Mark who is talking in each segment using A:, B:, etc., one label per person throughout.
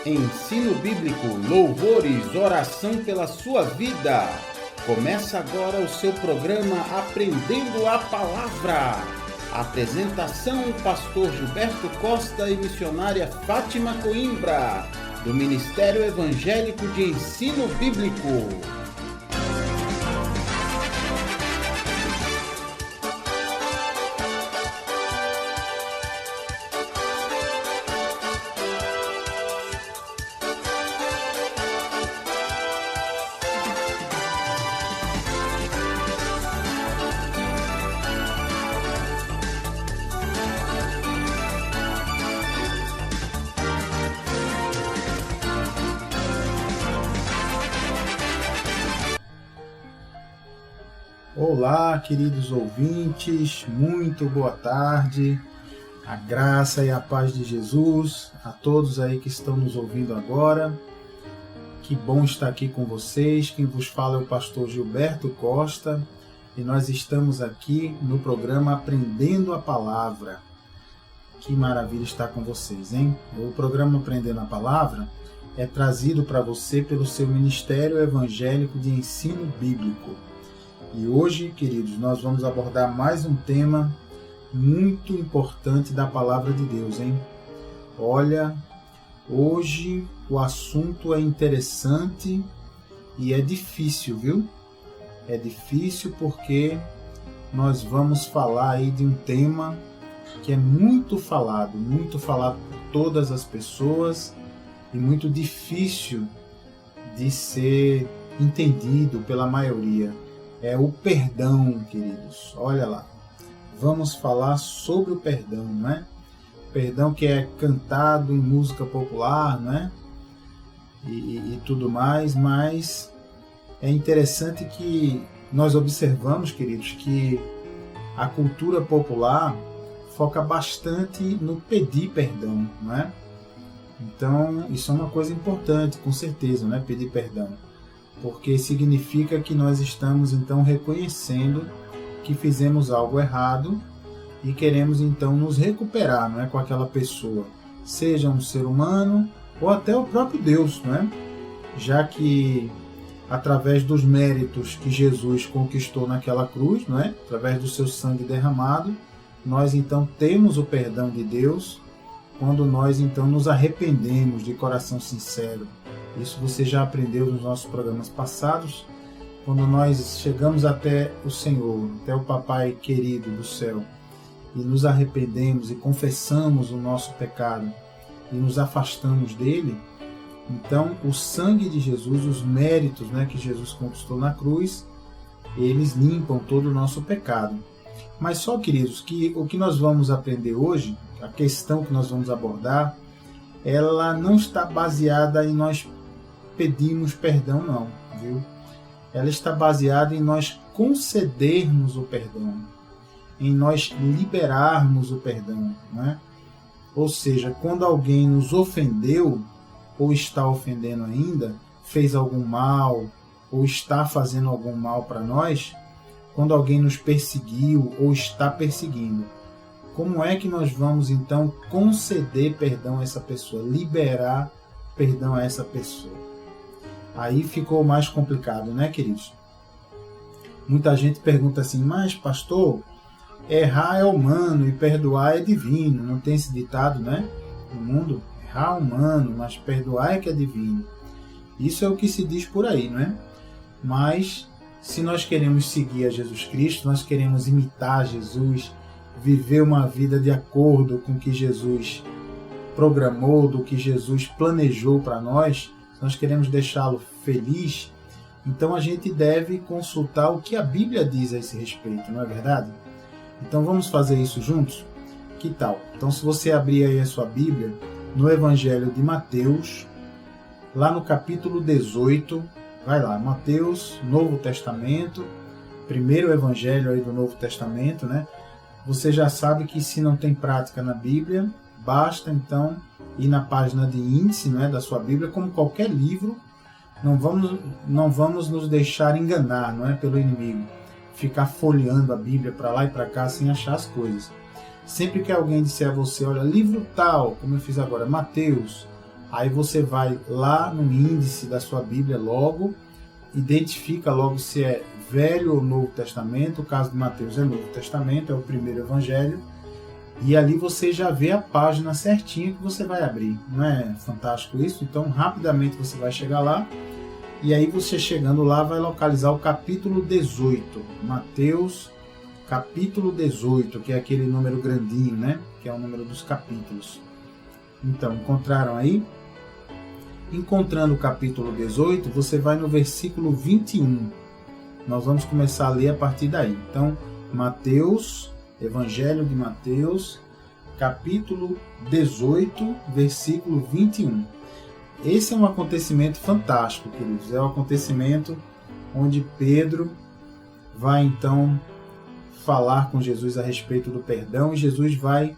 A: Ensino bíblico, louvores, oração pela sua vida. Começa agora o seu programa Aprendendo a Palavra. Apresentação: Pastor Gilberto Costa e missionária Fátima Coimbra, do Ministério Evangélico de Ensino Bíblico.
B: Olá, queridos ouvintes, muito boa tarde, a graça e a paz de Jesus a todos aí que estão nos ouvindo agora. Que bom estar aqui com vocês. Quem vos fala é o pastor Gilberto Costa e nós estamos aqui no programa Aprendendo a Palavra. Que maravilha estar com vocês, hein? O programa Aprendendo a Palavra é trazido para você pelo seu Ministério Evangélico de Ensino Bíblico. E hoje, queridos, nós vamos abordar mais um tema muito importante da Palavra de Deus, hein? Olha, hoje o assunto é interessante e é difícil, viu? É difícil porque nós vamos falar aí de um tema que é muito falado por todas as pessoas e muito difícil de ser entendido pela maioria. É o perdão, queridos. Olha lá, vamos falar sobre o perdão, não é? Perdão que é cantado em música popular, não é? E tudo mais, mas é interessante que nós observamos, queridos, que a cultura popular foca bastante no pedir perdão, não é? Então, isso é uma coisa importante, com certeza, não é? Pedir perdão. Porque significa que nós estamos então reconhecendo que fizemos algo errado e queremos então nos recuperar, não é, com aquela pessoa, seja um ser humano ou até o próprio Deus, não é? Já que através dos méritos que Jesus conquistou naquela cruz, não é? Através do seu sangue derramado, nós então temos o perdão de Deus quando nós então nos arrependemos de coração sincero. Isso você já aprendeu nos nossos programas passados, quando nós chegamos até o Senhor, até o Papai querido do céu, e nos arrependemos e confessamos o nosso pecado e nos afastamos dele. Então, o sangue de Jesus, os méritos, né, que Jesus conquistou na cruz, eles limpam todo o nosso pecado. Mas só, queridos, que o que nós vamos aprender hoje, a questão que nós vamos abordar, ela não está baseada em nós pedimos perdão, não, viu? Ela está baseada em nós concedermos o perdão, em nós liberarmos o perdão, né? Ou seja, quando alguém nos ofendeu, ou está ofendendo ainda, fez algum mal, ou está fazendo algum mal para nós, quando alguém nos perseguiu ou está perseguindo, como é que nós vamos então conceder perdão a essa pessoa, liberar perdão a essa pessoa? Aí ficou mais complicado, né, queridos? Muita gente pergunta assim, mas pastor, errar é humano e perdoar é divino. Não tem esse ditado, né? No mundo, errar é humano, mas perdoar é que é divino. Isso é o que se diz por aí, não é? Mas se nós queremos seguir a Jesus Cristo, nós queremos imitar Jesus, viver uma vida de acordo com o que Jesus programou, do que Jesus planejou para nós, nós queremos deixá-lo feliz, então a gente deve consultar o que a Bíblia diz a esse respeito, não é verdade? Então vamos fazer isso juntos? Que tal? Então se você abrir aí a sua Bíblia, no Evangelho de Mateus, lá no capítulo 18, vai lá, Mateus, Novo Testamento, primeiro Evangelho aí do Novo Testamento, né? Você já sabe que se não tem prática na Bíblia, basta então ir na página de índice, não é, da sua Bíblia, como qualquer livro. Não vamos nos deixar enganar, não é, pelo inimigo, ficar folheando a Bíblia para lá e para cá sem achar as coisas. Sempre que alguém disser a você, olha, livro tal, como eu fiz agora, Mateus, Aí você vai lá no índice da sua Bíblia logo, identifica logo se é Velho ou Novo Testamento. O caso de Mateus é Novo Testamento, é o primeiro evangelho. E ali você já vê a página certinha que você vai abrir. Não é fantástico isso? Então, rapidamente você vai chegar lá. E aí você chegando lá vai localizar o capítulo 18. Mateus, capítulo 18, que é aquele número grandinho, né? Que é o número dos capítulos. Então, encontraram aí? Encontrando o capítulo 18, você vai no versículo 21. Nós vamos começar a ler a partir daí. Então, Mateus, Evangelho de Mateus, capítulo 18, versículo 21. Esse é um acontecimento fantástico, queridos. É um acontecimento onde Pedro vai então falar com Jesus a respeito do perdão, e Jesus vai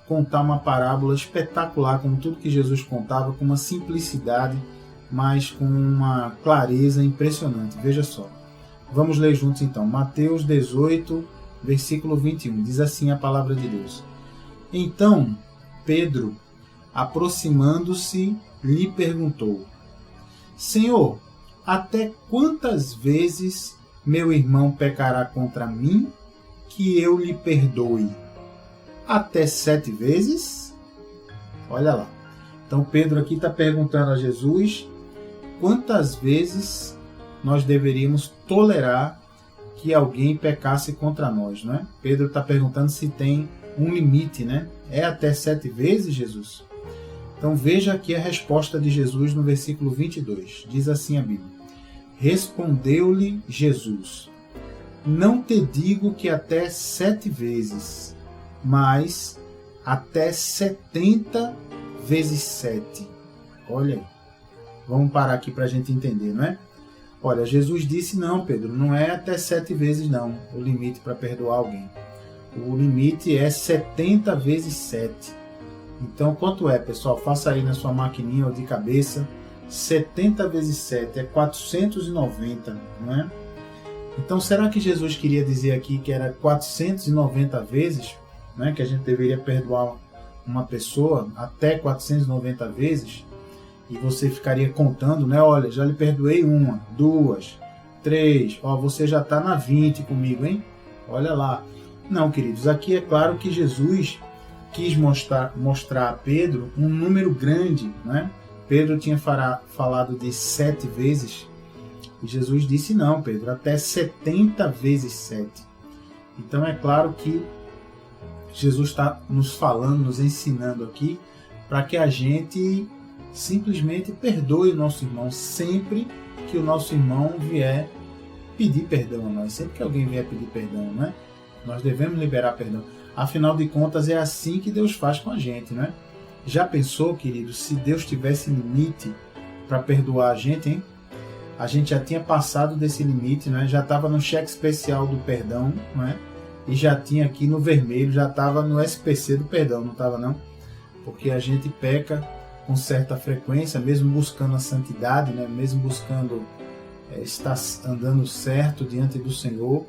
B: contar uma parábola espetacular, como tudo que Jesus contava, com uma simplicidade, mas com uma clareza impressionante. Veja só. Vamos ler juntos então. Mateus 18, versículo 21. Diz assim a palavra de Deus. Então Pedro, aproximando-se, lhe perguntou: Senhor, até quantas vezes meu irmão pecará contra mim, que eu lhe perdoe? Até 7 vezes? Olha lá. Então Pedro aqui está perguntando a Jesus quantas vezes nós deveríamos tolerar que alguém pecasse contra nós, né? Pedro está perguntando se tem um limite, né? É até 7 vezes, Jesus? Então veja aqui a resposta de Jesus no versículo 22. Diz assim a Bíblia: Respondeu-lhe Jesus: Não te digo que até 7 vezes, mas até 70 vezes 7. Olha aí. Vamos parar aqui para a gente entender, não é? Olha, Jesus disse: não, Pedro, não é até 7 vezes não o limite para perdoar alguém. O limite é 70 vezes 7. Então, quanto é, pessoal? Faça aí na sua maquininha ou de cabeça. 70 vezes 7 é 490, não é? Então, será que Jesus queria dizer aqui que era 490 vezes, né, que a gente deveria perdoar uma pessoa até 490 vezes? E você ficaria contando, né? Olha, já lhe perdoei 1, 2, 3. Ó, você já está na 20 comigo, hein? Olha lá. Não, queridos, aqui é claro que Jesus quis mostrar a Pedro um número grande, né? Pedro tinha falado de 7 vezes. E Jesus disse: não, Pedro, até 70 vezes 7. Então é claro que Jesus está nos falando, nos ensinando aqui, para que a gente simplesmente perdoe o nosso irmão sempre que o nosso irmão vier pedir perdão a nós. Sempre que alguém vier pedir perdão, né? Nós devemos liberar perdão. Afinal de contas, é assim que Deus faz com a gente, né? Já pensou, querido, se Deus tivesse limite para perdoar a gente, hein? A gente já tinha passado desse limite, né? Já estava no cheque especial do perdão, né? E já tinha aqui no vermelho, já estava no SPC do perdão, não estava não? Porque a gente peca com certa frequência, mesmo buscando a santidade, né? Mesmo buscando estar andando certo diante do Senhor,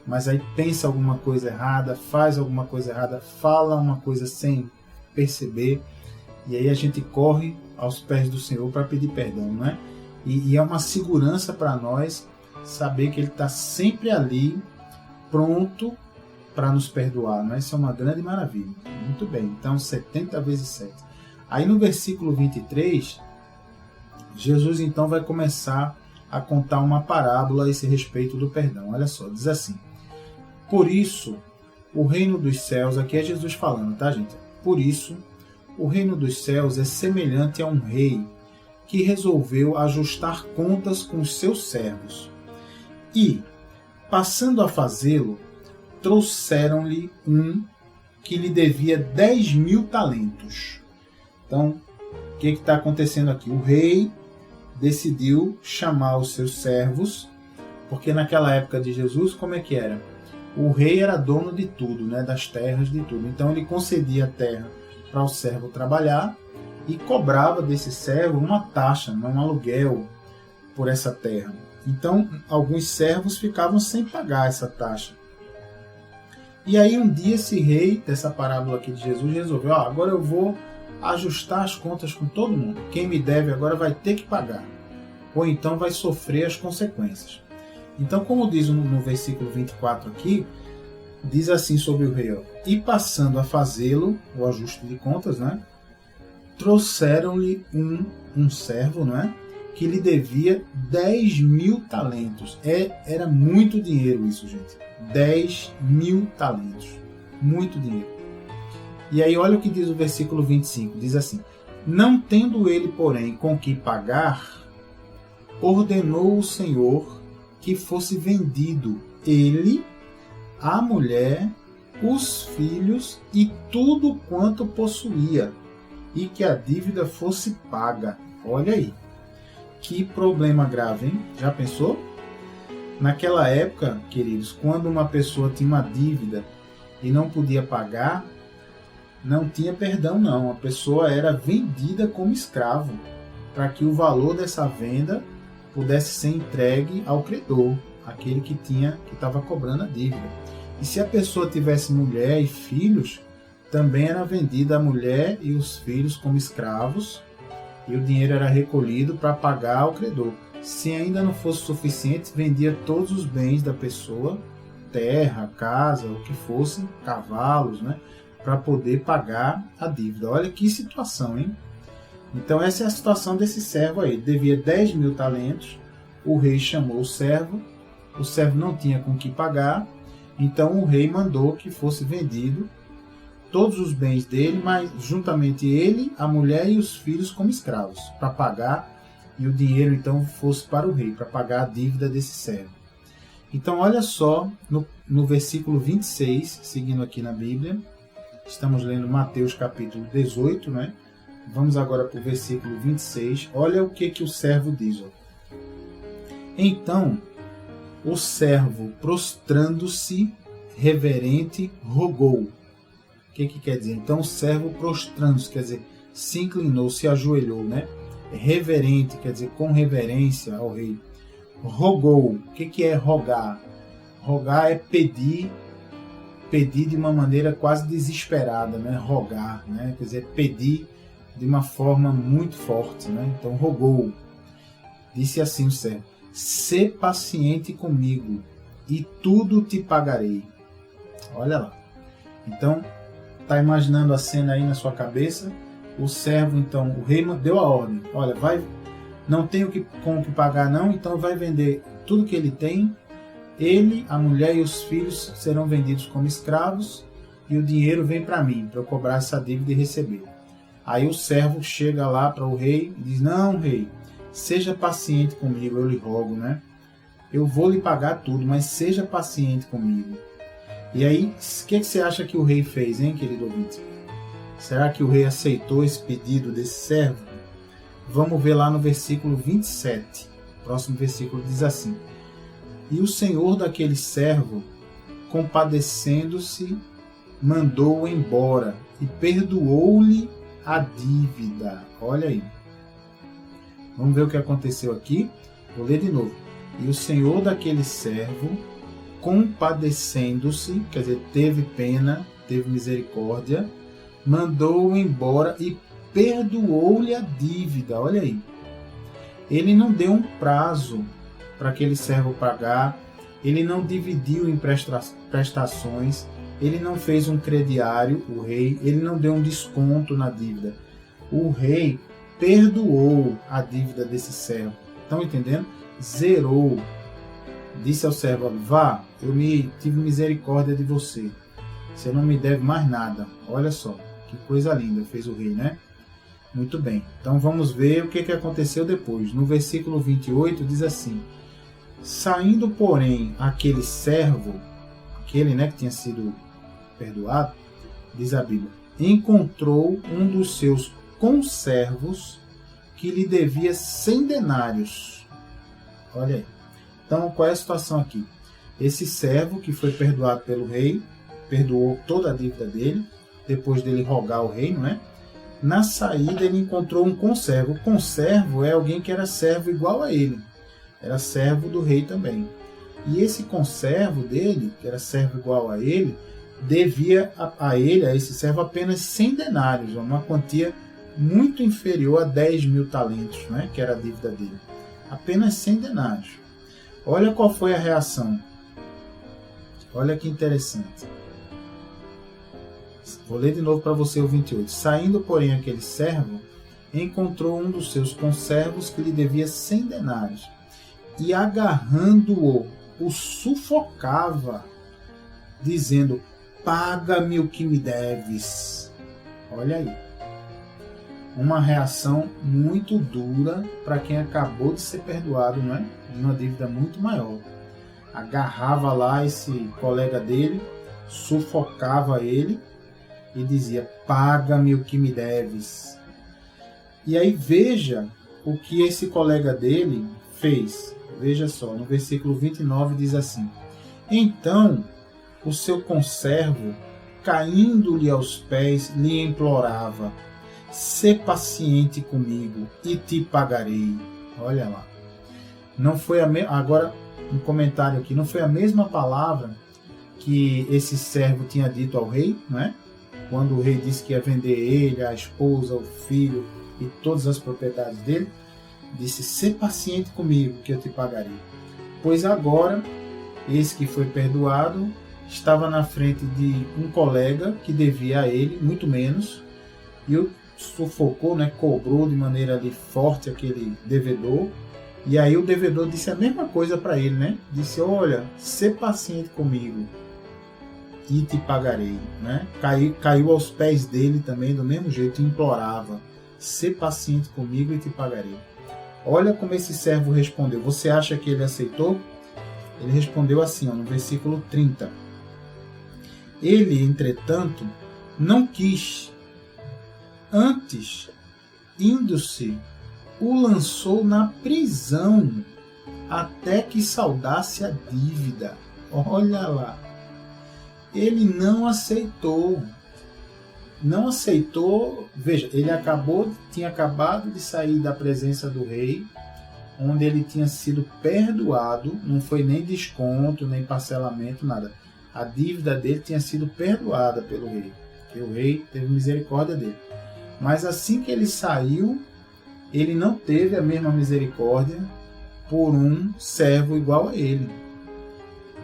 B: mas aí pensa alguma coisa errada, faz alguma coisa errada, fala uma coisa sem perceber, e aí a gente corre aos pés do Senhor para pedir perdão, não é? E é uma segurança para nós saber que Ele está sempre ali, pronto para nos perdoar, não é? Isso é uma grande maravilha. Muito bem, então 70 vezes 7. Aí no versículo 23, Jesus então vai começar a contar uma parábola a esse respeito do perdão. Olha só, diz assim: Por isso, o reino dos céus, aqui é Jesus falando, tá, gente? Por isso, o reino dos céus é semelhante a um rei que resolveu ajustar contas com os seus servos. E, passando a fazê-lo, trouxeram-lhe um que lhe devia 10.000 talentos. Então, o que está acontecendo aqui? O rei decidiu chamar os seus servos, porque naquela época de Jesus, como é que era? O rei era dono de tudo, né? Das terras, de tudo. Então ele concedia a terra para o servo trabalhar e cobrava desse servo uma taxa, um aluguel por essa terra. Então alguns servos ficavam sem pagar essa taxa. E aí um dia esse rei, dessa parábola aqui de Jesus, resolveu: agora eu vou ajustar as contas com todo mundo. Quem me deve agora vai ter que pagar, ou então vai sofrer as consequências. Então, como diz no versículo 24 aqui, diz assim sobre o rei: e passando a fazê-lo, o ajuste de contas, né? Trouxeram-lhe um servo, né? Que lhe devia 10.000 talentos. Era muito dinheiro isso, gente. 10.000 talentos. Muito dinheiro. E aí olha o que diz o versículo 25. Diz assim: não tendo ele, porém, com que pagar, ordenou o Senhor que fosse vendido ele, a mulher, os filhos e tudo quanto possuía, e que a dívida fosse paga. Olha aí. Que problema grave, hein? Já pensou? Naquela época, queridos, quando uma pessoa tinha uma dívida e não podia pagar, não tinha perdão não. A pessoa era vendida como escravo, para que o valor dessa venda pudesse ser entregue ao credor, aquele que estava cobrando a dívida. E se a pessoa tivesse mulher e filhos, também era vendida a mulher e os filhos como escravos, e o dinheiro era recolhido para pagar ao credor. Se ainda não fosse suficiente, vendia todos os bens da pessoa, terra, casa, o que fosse, cavalos, né, para poder pagar a dívida. Olha que situação, hein? Então essa é a situação desse servo aí. Ele devia 10.000 talentos, o rei chamou o servo não tinha com que pagar, então o rei mandou que fosse vendido todos os bens dele, mas juntamente ele, a mulher e os filhos como escravos, para pagar, e o dinheiro então fosse para o rei, para pagar a dívida desse servo. Então olha só, no versículo 26, seguindo aqui na Bíblia, estamos lendo Mateus capítulo 18, né? Vamos agora para o versículo 26, olha o que o servo diz. Ó. Então, o servo, prostrando-se, reverente, rogou. O que quer dizer? Então o servo prostrando-se, quer dizer, se inclinou, se ajoelhou, né? Reverente, quer dizer, com reverência ao rei. Rogou. O que é rogar? Rogar é pedir de uma maneira quase desesperada, né? Rogar, né? Quer dizer, pedir de uma forma muito forte, né? Então rogou. Disse assim o servo: sê paciente comigo e tudo te pagarei. Olha lá. Então, está imaginando a cena aí na sua cabeça? O servo, então, o rei deu a ordem: olha, não tenho com o que pagar não, então vai vender tudo que ele tem. Ele, a mulher e os filhos serão vendidos como escravos e o dinheiro vem para mim, para eu cobrar essa dívida e receber. Aí o servo chega lá para o rei e diz: não, rei, seja paciente comigo, eu lhe rogo, né? Eu vou lhe pagar tudo, mas seja paciente comigo. E aí, o que você acha que o rei fez, hein, querido ouvinte? Será que o rei aceitou esse pedido desse servo? Vamos ver lá no versículo 27. O próximo versículo diz assim: e o senhor daquele servo, compadecendo-se, mandou-o embora e perdoou-lhe a dívida. Olha aí. Vamos ver o que aconteceu aqui. Vou ler de novo. E o senhor daquele servo, compadecendo-se, quer dizer, teve pena, teve misericórdia, mandou-o embora e perdoou-lhe a dívida. Olha aí. Ele não deu um prazo para aquele servo pagar, ele não dividiu em prestações, ele não fez um crediário, o rei, ele não deu um desconto na dívida. O rei perdoou a dívida desse servo. Estão entendendo? Zerou. Disse ao servo: vá, eu tive misericórdia de você. Você não me deve mais nada. Olha só, que coisa linda fez o rei, né? Muito bem. Então vamos ver o que aconteceu depois. No versículo 28 diz assim: saindo, porém, aquele servo, aquele, né, que tinha sido perdoado, diz a Bíblia, encontrou um dos seus conservos que lhe devia 100 denários. Olha aí. Então, qual é a situação aqui? Esse servo que foi perdoado pelo rei, perdoou toda a dívida dele, depois dele rogar ao rei, não é? Na saída ele encontrou um conservo. O conservo é alguém que era servo igual a ele. Era servo do rei também. E esse conservo dele, que era servo igual a ele, devia a esse servo apenas 100 denários, uma quantia muito inferior a 10.000 talentos, né, que era a dívida dele. Apenas 100 denários. Olha qual foi a reação. Olha que interessante. Vou ler de novo para você o 28. Saindo, porém, aquele servo, encontrou um dos seus conservos que lhe devia 100 denários. E agarrando-o, o sufocava, dizendo: paga-me o que me deves. Olha aí. Uma reação muito dura para quem acabou de ser perdoado, não é? De uma dívida muito maior. Agarrava lá esse colega dele, sufocava ele e dizia: paga-me o que me deves. E aí veja o que esse colega dele fez. Veja só, no versículo 29 diz assim: então o seu conservo, caindo-lhe aos pés, lhe implorava: sê paciente comigo e te pagarei. Olha lá. Não foi agora um comentário aqui, não foi a mesma palavra que esse servo tinha dito ao rei, não é? Quando o rei disse que ia vender ele, a esposa, o filho e todas as propriedades dele, disse: sê paciente comigo que eu te pagarei. Pois agora, esse que foi perdoado estava na frente de um colega que devia a ele muito menos, e o sufocou, né, cobrou de maneira ali forte aquele devedor. E aí o devedor disse a mesma coisa para ele, né? Disse: olha, sê paciente comigo e te pagarei, né? Caiu aos pés dele também do mesmo jeito e implorava: sê paciente comigo e te pagarei. Olha como esse servo respondeu. Você acha que ele aceitou? Ele respondeu assim, ó, no versículo 30. Ele, entretanto, não quis. Antes, indo-se, o lançou na prisão até que saldasse a dívida. Olha lá. Ele não aceitou. Não aceitou. Veja, ele tinha acabado de sair da presença do rei, onde ele tinha sido perdoado. Não foi nem desconto, nem parcelamento, nada. A dívida dele tinha sido perdoada pelo rei, porque o rei teve misericórdia dele. Mas assim que ele saiu, ele não teve a mesma misericórdia por um servo igual a ele.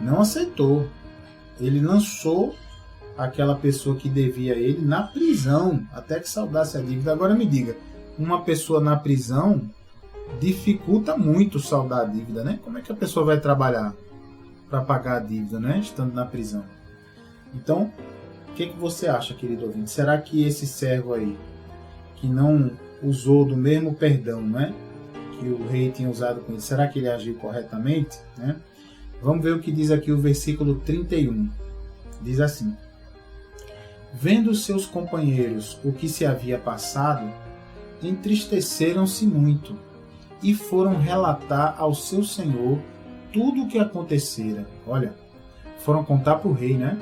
B: Não aceitou. Ele lançou aquela pessoa que devia a ele na prisão, até que saldasse a dívida. Agora me diga, uma pessoa na prisão dificulta muito saldar a dívida, né? Como é que a pessoa vai trabalhar para pagar a dívida, né? Estando na prisão. Então, o que você acha, querido ouvinte? Será que esse servo aí, que não usou do mesmo perdão, né, que o rei tinha usado com ele, será que ele agiu corretamente, né? Vamos ver o que diz aqui o versículo 31. Diz assim: vendo seus companheiros o que se havia passado, entristeceram-se muito e foram relatar ao seu senhor tudo o que acontecera. Olha, foram contar para o rei, né?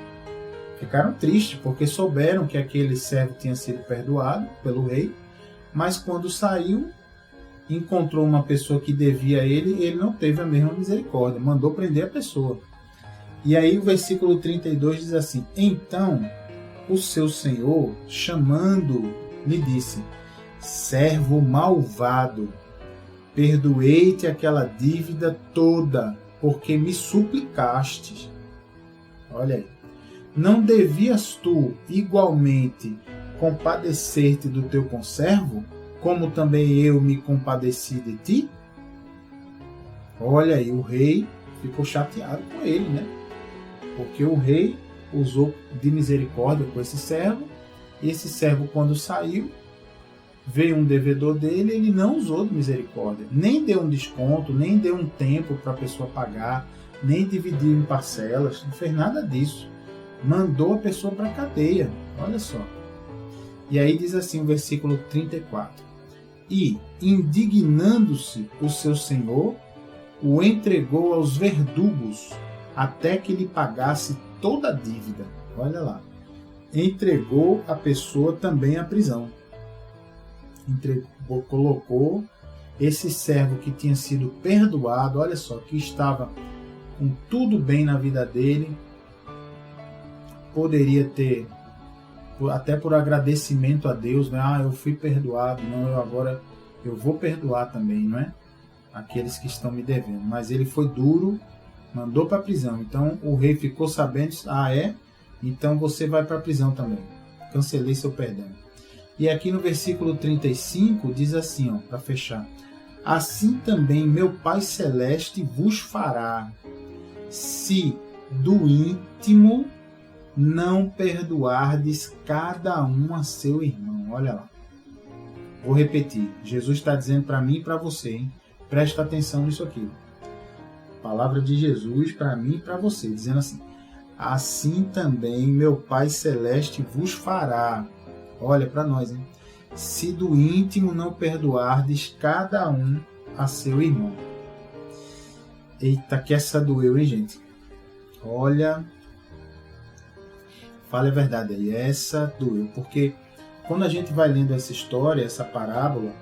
B: Ficaram tristes porque souberam que aquele servo tinha sido perdoado pelo rei, mas quando saiu, encontrou uma pessoa que devia a ele e ele não teve a mesma misericórdia, mandou prender a pessoa. E aí o versículo 32 diz assim: então o seu senhor, chamando, lhe disse: servo malvado, perdoei-te aquela dívida toda, porque me suplicaste. Olha aí. Não devias tu igualmente compadecer-te do teu conservo, como também eu me compadeci de ti? Olha aí, o rei ficou chateado com ele, né? Porque o rei usou de misericórdia com esse servo, e esse servo, quando saiu, veio um devedor dele, ele não usou de misericórdia, nem deu um desconto, nem deu um tempo para a pessoa pagar, nem dividiu em parcelas, não fez nada disso. Mandou a pessoa para a cadeia, olha só. E aí diz assim o versículo 34. E, indignando-se o seu senhor, o entregou aos verdugos, até que lhe pagasse toda a dívida. Olha lá. Entregou a pessoa também à prisão. Colocou esse servo que tinha sido perdoado, olha só, que estava com tudo bem na vida dele, poderia ter até por agradecimento a Deus, né? Eu fui perdoado, não, agora eu vou perdoar também, não é? Aqueles que estão me devendo. Mas ele foi duro, mandou para a prisão. Então o rei ficou sabendo, então você vai para a prisão também. Cancelei seu perdão. E aqui no versículo 35 diz assim, para fechar: assim também meu Pai Celeste vos fará, se do íntimo não perdoardes cada um a seu irmão. Olha lá. Vou repetir. Jesus está dizendo para mim e para você, hein? Presta atenção nisso aqui. Palavra de Jesus para mim e para você, dizendo assim: assim também meu Pai Celeste vos fará. Olha para nós, hein? Se do íntimo não perdoardes cada um a seu irmão. Eita, que essa doeu, hein, gente? Olha, fala a verdade aí, essa doeu. Porque quando a gente vai lendo essa história, essa parábola,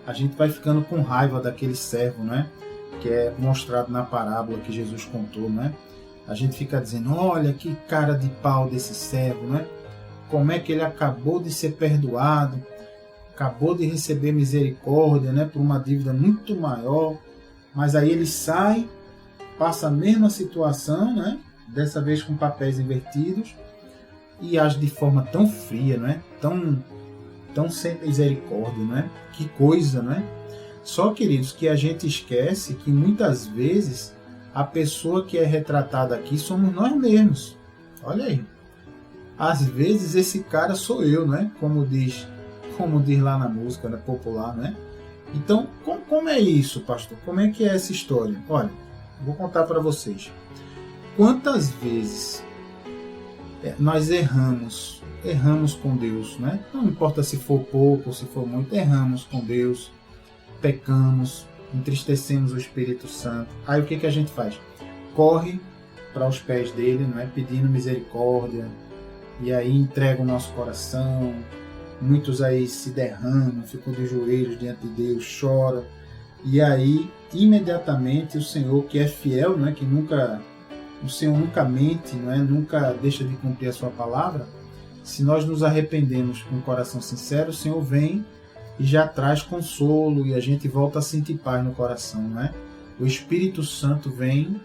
B: a gente vai ficando com raiva daquele servo, né? Que é mostrado na parábola que Jesus contou, né? A gente fica dizendo, olha que cara de pau desse servo, né? Como é que ele acabou de ser perdoado, acabou de receber misericórdia, né? Por uma dívida muito maior, mas aí ele sai, passa a mesma situação, né? Dessa vez com papéis invertidos, e age de forma tão fria, né? Tão sem misericórdia, né? Que coisa, né? Só, queridos, que a gente esquece que muitas vezes a pessoa que é retratada aqui somos nós mesmos. Olha aí. Às vezes esse cara sou eu, né? Como diz lá na música, né? Popular, né? Então, como é isso, pastor? Como é que é essa história? Olha, vou contar para vocês. Quantas vezes nós erramos com Deus, né? Não importa se for pouco ou se for muito, erramos com Deus, pecamos, entristecemos o Espírito Santo. Aí o que a gente faz? Corre para os pés dele, né? Pedindo misericórdia, e aí entrega o nosso coração. Muitos aí se derramam, ficam de joelhos diante de Deus, choram, e aí imediatamente o Senhor, que é fiel, né? O Senhor nunca mente, não é? Nunca deixa de cumprir a sua palavra. Se nós nos arrependemos com o coração sincero, o Senhor vem e já traz consolo, e a gente volta a sentir paz no coração, não é? O Espírito Santo vem,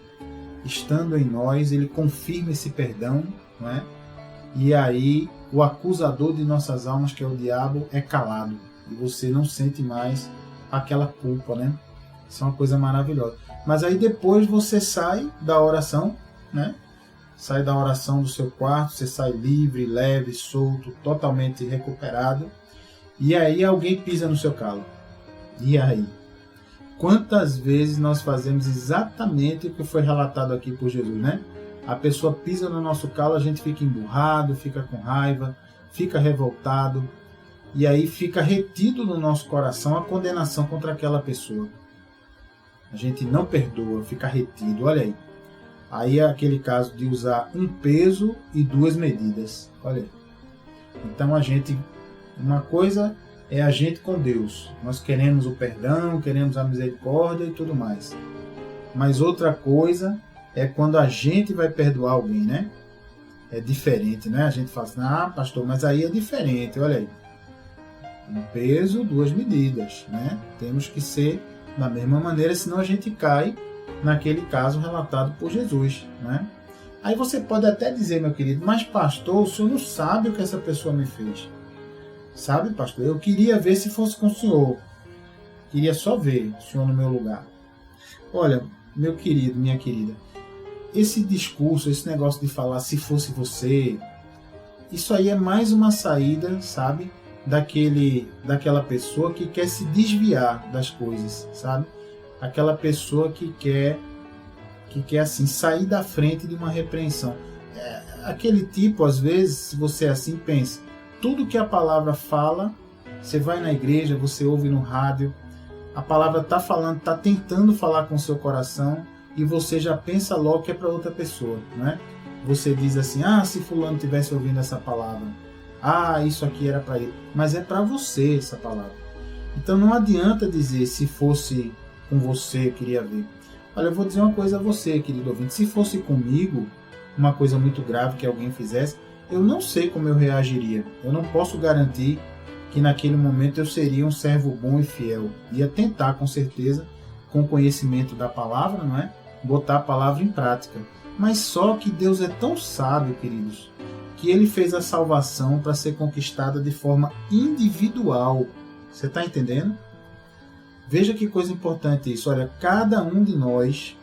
B: estando em nós, ele confirma esse perdão, não é? E aí o acusador de nossas almas, que é o diabo, é calado, e você não sente mais aquela culpa, né? Isso é uma coisa maravilhosa. Mas aí depois você sai da oração, né? Sai da oração do seu quarto, você sai livre, leve, solto, totalmente recuperado. E aí alguém pisa no seu calo. E aí? Quantas vezes nós fazemos exatamente o que foi relatado aqui por Jesus, né? A pessoa pisa no nosso calo, a gente fica emburrado, fica com raiva, fica revoltado. E aí fica retido no nosso coração a condenação contra aquela pessoa. A gente não perdoa, fica retido, olha aí. Aí é aquele caso de usar um peso e duas medidas, olha aí. Então uma coisa é a gente com Deus. Nós queremos o perdão, queremos a misericórdia e tudo mais. Mas outra coisa é quando a gente vai perdoar alguém, né? É diferente, né? A gente fala assim, pastor, mas aí é diferente, olha aí. Um peso, duas medidas, né? Temos que ser da mesma maneira, senão a gente cai naquele caso relatado por Jesus, né? Aí você pode até dizer, meu querido, mas pastor, o senhor não sabe o que essa pessoa me fez. Sabe, pastor? Eu queria ver se fosse com o senhor. Queria só ver o senhor no meu lugar. Olha, meu querido, minha querida, esse discurso, esse negócio de falar se fosse você, isso aí é mais uma saída, sabe? Daquela pessoa que quer se desviar das coisas, sabe? Aquela pessoa que quer assim, sair da frente de uma repreensão. Aquele tipo, às vezes, se você assim pensa, tudo que a palavra fala, você vai na igreja, você ouve no rádio, a palavra está falando, está tentando falar com o seu coração, e você já pensa logo que é para outra pessoa, né? Você diz assim, se fulano estivesse ouvindo essa palavra, isso aqui era para ele, mas é para você essa palavra. Então não adianta dizer, se fosse com você, eu queria ver. Olha, eu vou dizer uma coisa a você, querido ouvinte, se fosse comigo, uma coisa muito grave que alguém fizesse, eu não sei como eu reagiria. Eu não posso garantir que naquele momento eu seria um servo bom e fiel. Ia tentar, com certeza, com o conhecimento da palavra, não é? Botar a palavra em prática. Mas só que Deus é tão sábio, queridos, que Ele fez a salvação para ser conquistada de forma individual. Você está entendendo? Veja que coisa importante isso. Olha, cada um de nós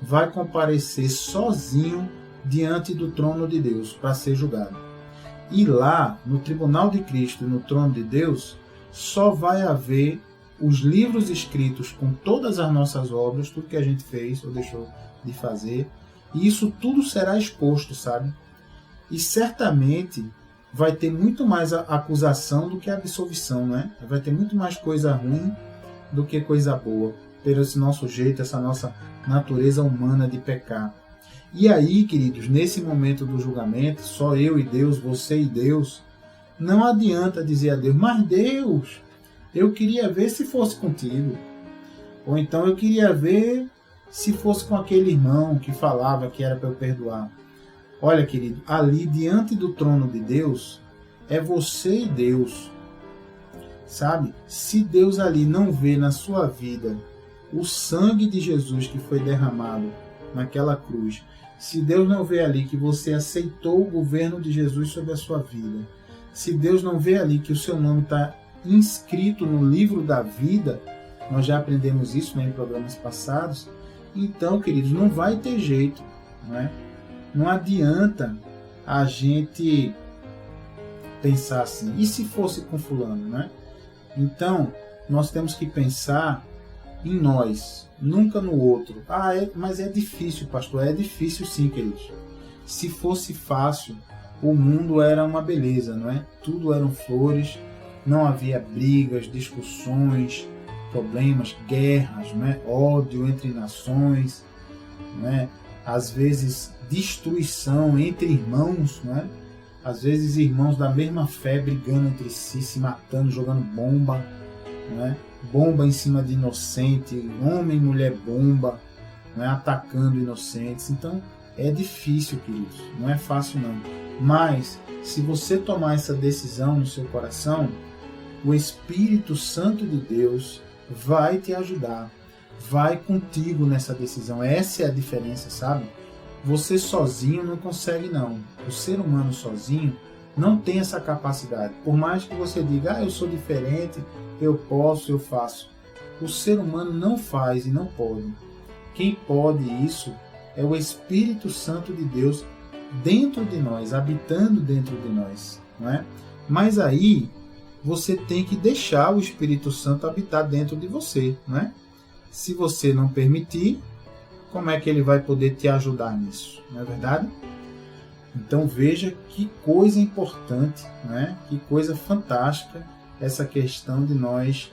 B: vai comparecer sozinho diante do trono de Deus para ser julgado. E lá, no tribunal de Cristo, no trono de Deus, só vai haver os livros escritos com todas as nossas obras, tudo que a gente fez ou deixou de fazer, e isso tudo será exposto, sabe? E certamente vai ter muito mais acusação do que absolvição, né? Vai ter muito mais coisa ruim do que coisa boa, pelo esse nosso jeito, essa nossa natureza humana de pecar. E aí, queridos, nesse momento do julgamento, só eu e Deus, você e Deus, não adianta dizer a Deus, mas Deus, eu queria ver se fosse contigo. Ou então eu queria ver se fosse com aquele irmão que falava que era para eu perdoar. Olha, querido, ali diante do trono de Deus, é você e Deus. Sabe? Se Deus ali não vê na sua vida o sangue de Jesus que foi derramado naquela cruz, se Deus não vê ali que você aceitou o governo de Jesus sobre a sua vida, se Deus não vê ali que o seu nome está inscrito no livro da vida, nós já aprendemos isso, né, em programas passados, então, queridos, não vai ter jeito, não é? Não adianta a gente pensar assim, e se fosse com fulano, né? Então, nós temos que pensar em nós, nunca no outro. Mas é difícil, pastor. É difícil sim, queridos. Se fosse fácil, o mundo era uma beleza, não é? Tudo eram flores, não havia brigas, discussões, problemas, guerras, não é? Ódio entre nações, não é? Às vezes destruição entre irmãos, não é? Às vezes irmãos da mesma fé brigando entre si, se matando, jogando bomba, não é? Bomba em cima de inocente, homem e mulher bomba, não é? Atacando inocentes. Então é difícil, queridos, não é fácil não. Mas se você tomar essa decisão no seu coração, o Espírito Santo de Deus vai te ajudar, vai contigo nessa decisão. Essa é a diferença, sabe? Você sozinho não consegue não. O ser humano sozinho não tem essa capacidade. Por mais que você diga, eu sou diferente, eu posso, eu faço. O ser humano não faz e não pode. Quem pode isso é o Espírito Santo de Deus dentro de nós, habitando dentro de nós, não é? Mas aí você tem que deixar o Espírito Santo habitar dentro de você, não é? Se você não permitir, como é que ele vai poder te ajudar nisso? Não é verdade? Então veja que coisa importante, né? Que coisa fantástica essa questão de nós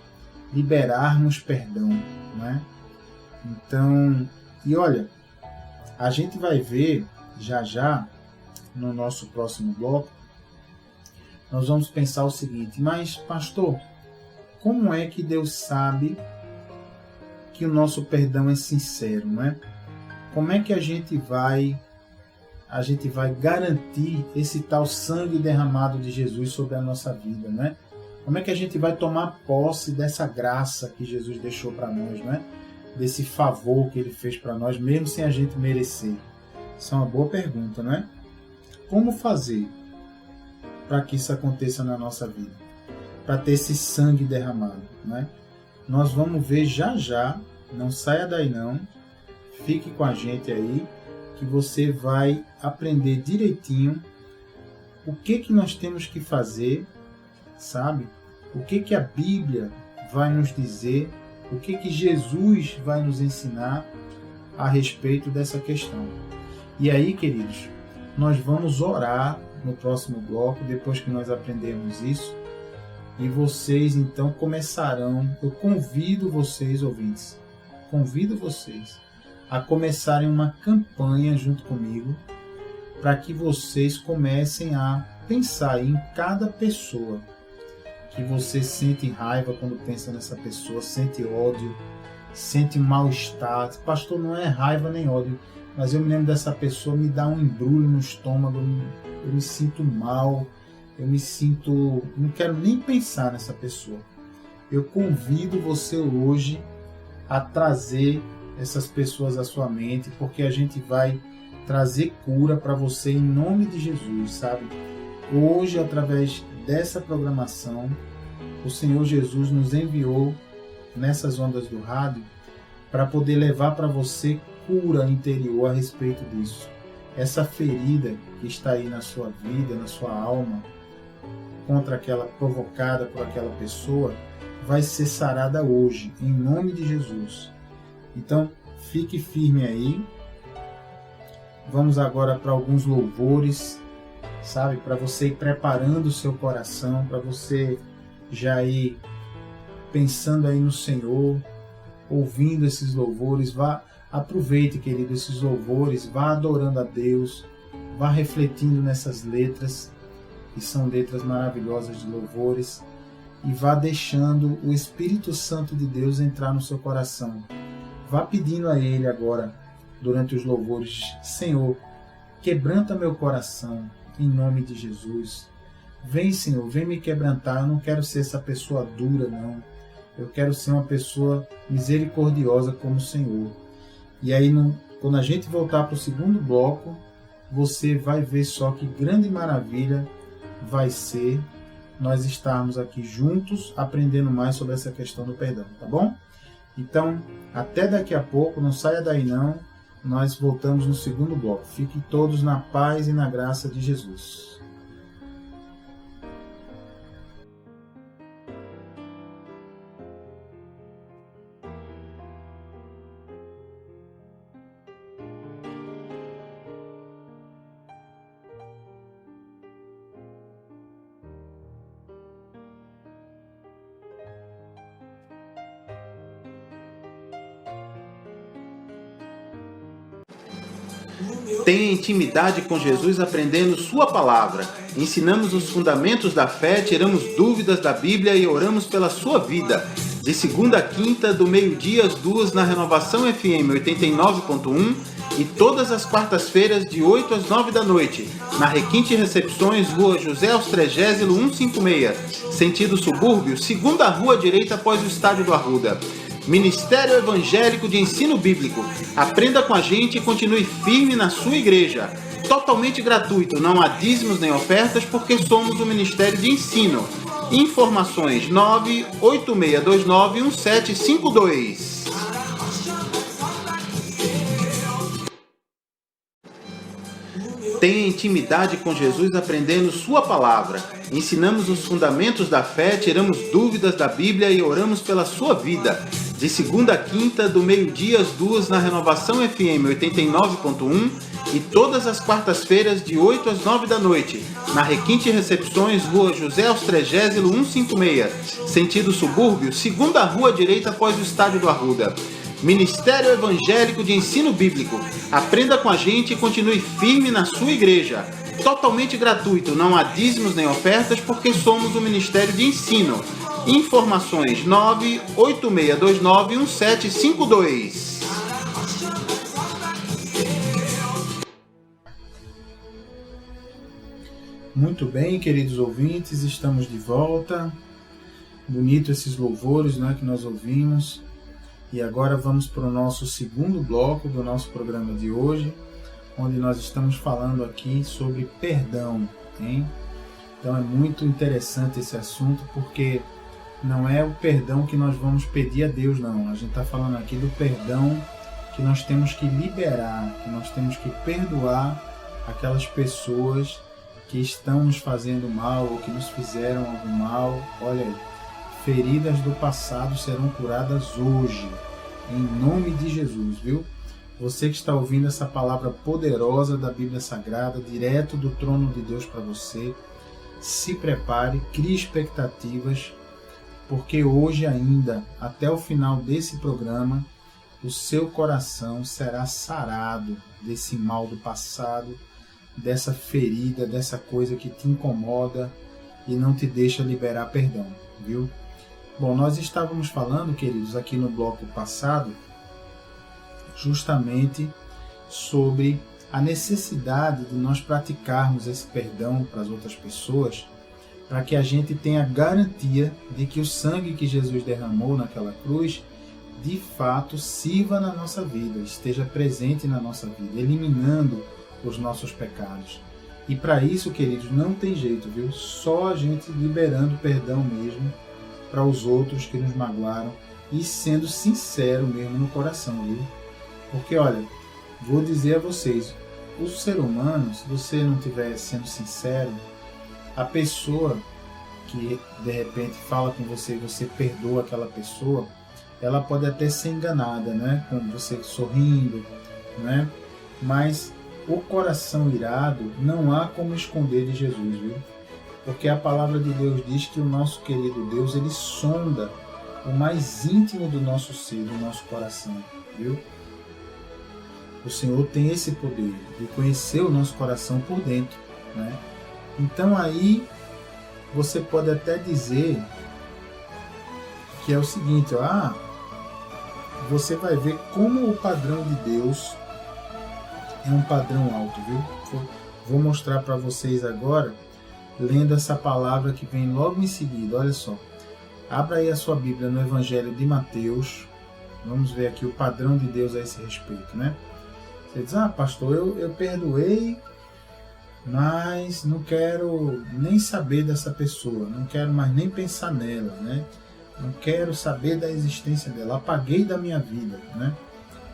B: liberarmos perdão, né? Então, e olha, a gente vai ver já no nosso próximo bloco, nós vamos pensar o seguinte, mas pastor, como é que Deus sabe que o nosso perdão é sincero, não é? Como é que a gente vai garantir esse tal sangue derramado de Jesus sobre a nossa vida, né? Como é que a gente vai tomar posse dessa graça que Jesus deixou para nós, né? Desse favor que ele fez para nós, mesmo sem a gente merecer? Isso é uma boa pergunta, não é? Como fazer para que isso aconteça na nossa vida? Para ter esse sangue derramado, né? Nós vamos ver já, não saia daí não, fique com a gente aí, que você vai aprender direitinho o que nós temos que fazer, sabe? O que a Bíblia vai nos dizer, o que Jesus vai nos ensinar a respeito dessa questão. E aí, queridos, nós vamos orar no próximo bloco, depois que nós aprendermos isso, e vocês então começarão, eu convido vocês, ouvintes, a começarem uma campanha junto comigo, para que vocês comecem a pensar em cada pessoa que você sente raiva quando pensa nessa pessoa, sente ódio, sente mal-estar. Pastor, não é raiva nem ódio, mas eu me lembro dessa pessoa, me dá um embrulho no estômago, eu me sinto mal, não quero nem pensar nessa pessoa. Eu convido você hoje a trazer essas pessoas à sua mente, porque a gente vai trazer cura para você em nome de Jesus, sabe? Hoje, através dessa programação, o Senhor Jesus nos enviou nessas ondas do rádio para poder levar para você cura interior a respeito disso. Essa ferida que está aí na sua vida, na sua alma, provocada por aquela pessoa, vai ser sarada hoje, em nome de Jesus. Então, fique firme aí. Vamos agora para alguns louvores, sabe? Para você ir preparando o seu coração, para você já ir pensando aí no Senhor, ouvindo esses louvores. Aproveite, querido, esses louvores, vá adorando a Deus, vá refletindo nessas letras, que são letras maravilhosas de louvores, e vá deixando o Espírito Santo de Deus entrar no seu coração. Vá pedindo a Ele agora, durante os louvores: Senhor, quebranta meu coração, em nome de Jesus. Vem, Senhor, vem me quebrantar. Eu não quero ser essa pessoa dura, não. Eu quero ser uma pessoa misericordiosa como o Senhor. E aí, quando a gente voltar para o segundo bloco, você vai ver só que grande maravilha vai ser nós estarmos aqui juntos, aprendendo mais sobre essa questão do perdão, tá bom? Então, até daqui a pouco, não saia daí não, nós voltamos no segundo bloco. Fiquem todos na paz e na graça de Jesus.
A: Tenha intimidade com Jesus aprendendo sua palavra. Ensinamos os fundamentos da fé, tiramos dúvidas da Bíblia e oramos pela sua vida. De segunda a quinta, do meio-dia às 2 na Renovação FM 89.1 e todas as quartas-feiras de 8 às 9 da noite, na Requinte Recepções, Rua José Austrégésilo 156, sentido subúrbio, segunda rua direita após o Estádio do Arruda. Ministério Evangélico de Ensino Bíblico. Aprenda com a gente e continue firme na sua igreja. Totalmente gratuito, não há dízimos nem ofertas, porque somos o Ministério de Ensino. Informações 986291752. Tenha intimidade com Jesus aprendendo sua palavra. Ensinamos os fundamentos da fé, tiramos dúvidas da Bíblia e oramos pela sua vida. De segunda a quinta, do meio-dia às 2 na Renovação FM 89.1 e todas as quartas-feiras de 8 às 9 da noite, na Requinte Recepções, Rua José Austrégésilo 156, sentido subúrbio, segunda rua direita após o Estádio do Arruda. Ministério Evangélico de Ensino Bíblico. Aprenda com a gente e continue firme na sua igreja. Totalmente gratuito, não há dízimos nem ofertas, porque somos o Ministério de Ensino. Informações 986291752.
B: Muito bem, queridos ouvintes, estamos de volta. Bonito esses louvores, né, que nós ouvimos. E agora vamos para o nosso segundo bloco do nosso programa de hoje, onde nós estamos falando aqui sobre perdão, hein? Então é muito interessante esse assunto, porque não é o perdão que nós vamos pedir a Deus, não. A gente está falando aqui do perdão que nós temos que liberar, que nós temos que perdoar aquelas pessoas que estão nos fazendo mal ou que nos fizeram algum mal. Olha aí, feridas do passado serão curadas hoje, em nome de Jesus, viu? Você que está ouvindo essa palavra poderosa da Bíblia Sagrada, direto do trono de Deus para você, se prepare, crie expectativas, porque hoje ainda, até o final desse programa, o seu coração será sarado desse mal do passado, dessa ferida, dessa coisa que te incomoda e não te deixa liberar perdão, viu? Bom, nós estávamos falando, queridos, aqui no bloco passado, justamente sobre a necessidade de nós praticarmos esse perdão para as outras pessoas, para que a gente tenha garantia de que o sangue que Jesus derramou naquela cruz, de fato, sirva na nossa vida, esteja presente na nossa vida, eliminando os nossos pecados. E para isso, queridos, não tem jeito, viu? Só a gente liberando perdão mesmo para os outros que nos magoaram e sendo sincero mesmo no coração, viu? Porque, olha, vou dizer a vocês, o ser humano, se você não estiver sendo sincero, a pessoa que de repente fala com você e você perdoa aquela pessoa, ela pode até ser enganada, né? Com você sorrindo, né? Mas o coração irado não há como esconder de Jesus, viu? Porque a palavra de Deus diz que o nosso querido Deus, ele sonda o mais íntimo do nosso ser, do nosso coração, viu? O Senhor tem esse poder de conhecer o nosso coração por dentro, né? Então aí você pode até dizer que é o seguinte, você vai ver como o padrão de Deus é um padrão alto, viu? Vou mostrar para vocês agora, lendo essa palavra que vem logo em seguida, olha só. Abra aí a sua Bíblia no Evangelho de Mateus, vamos ver aqui o padrão de Deus a esse respeito, né? Você diz, pastor, eu perdoei, mas não quero nem saber dessa pessoa, não quero mais nem pensar nela, né? Não quero saber da existência dela, apaguei da minha vida, né?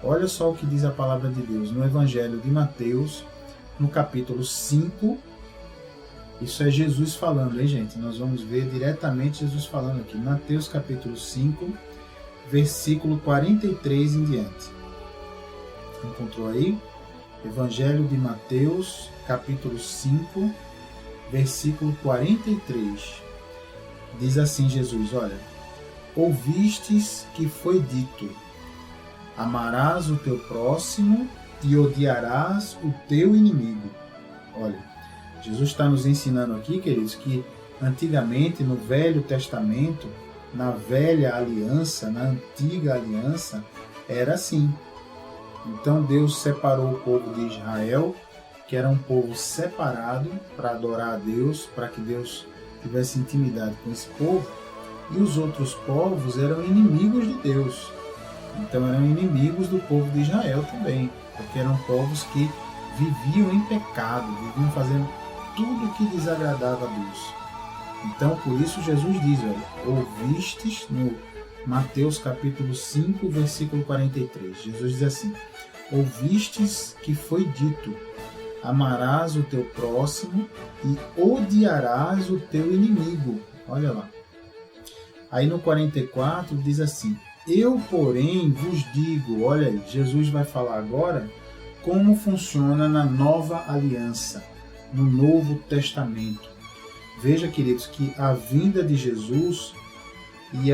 B: Olha só o que diz a palavra de Deus no Evangelho de Mateus, no capítulo 5. Isso é Jesus falando, hein, gente? Nós vamos ver diretamente Jesus falando aqui. Mateus capítulo 5, versículo 43 em diante. Encontrou aí? Evangelho de Mateus, capítulo 5, versículo 43. Diz assim Jesus, olha: ouvistes que foi dito, amarás o teu próximo e odiarás o teu inimigo. Olha, Jesus está nos ensinando aqui, queridos, que antigamente no Velho Testamento, na velha aliança, na antiga aliança, era assim. Então Deus separou o povo de Israel, que era um povo separado para adorar a Deus, para que Deus tivesse intimidade com esse povo, e os outros povos eram inimigos de Deus. Então eram inimigos do povo de Israel também, porque eram povos que viviam em pecado, viviam fazendo tudo o que desagradava a Deus. Então por isso Jesus diz, olha, ouvistes, no Mateus capítulo 5, versículo 43, Jesus diz assim: ouvistes que foi dito, amarás o teu próximo e odiarás o teu inimigo. Olha lá. Aí no 44 diz assim: eu, porém, vos digo, olha aí, Jesus vai falar agora como funciona na nova aliança, no Novo Testamento. Veja, queridos, que a vinda de Jesus e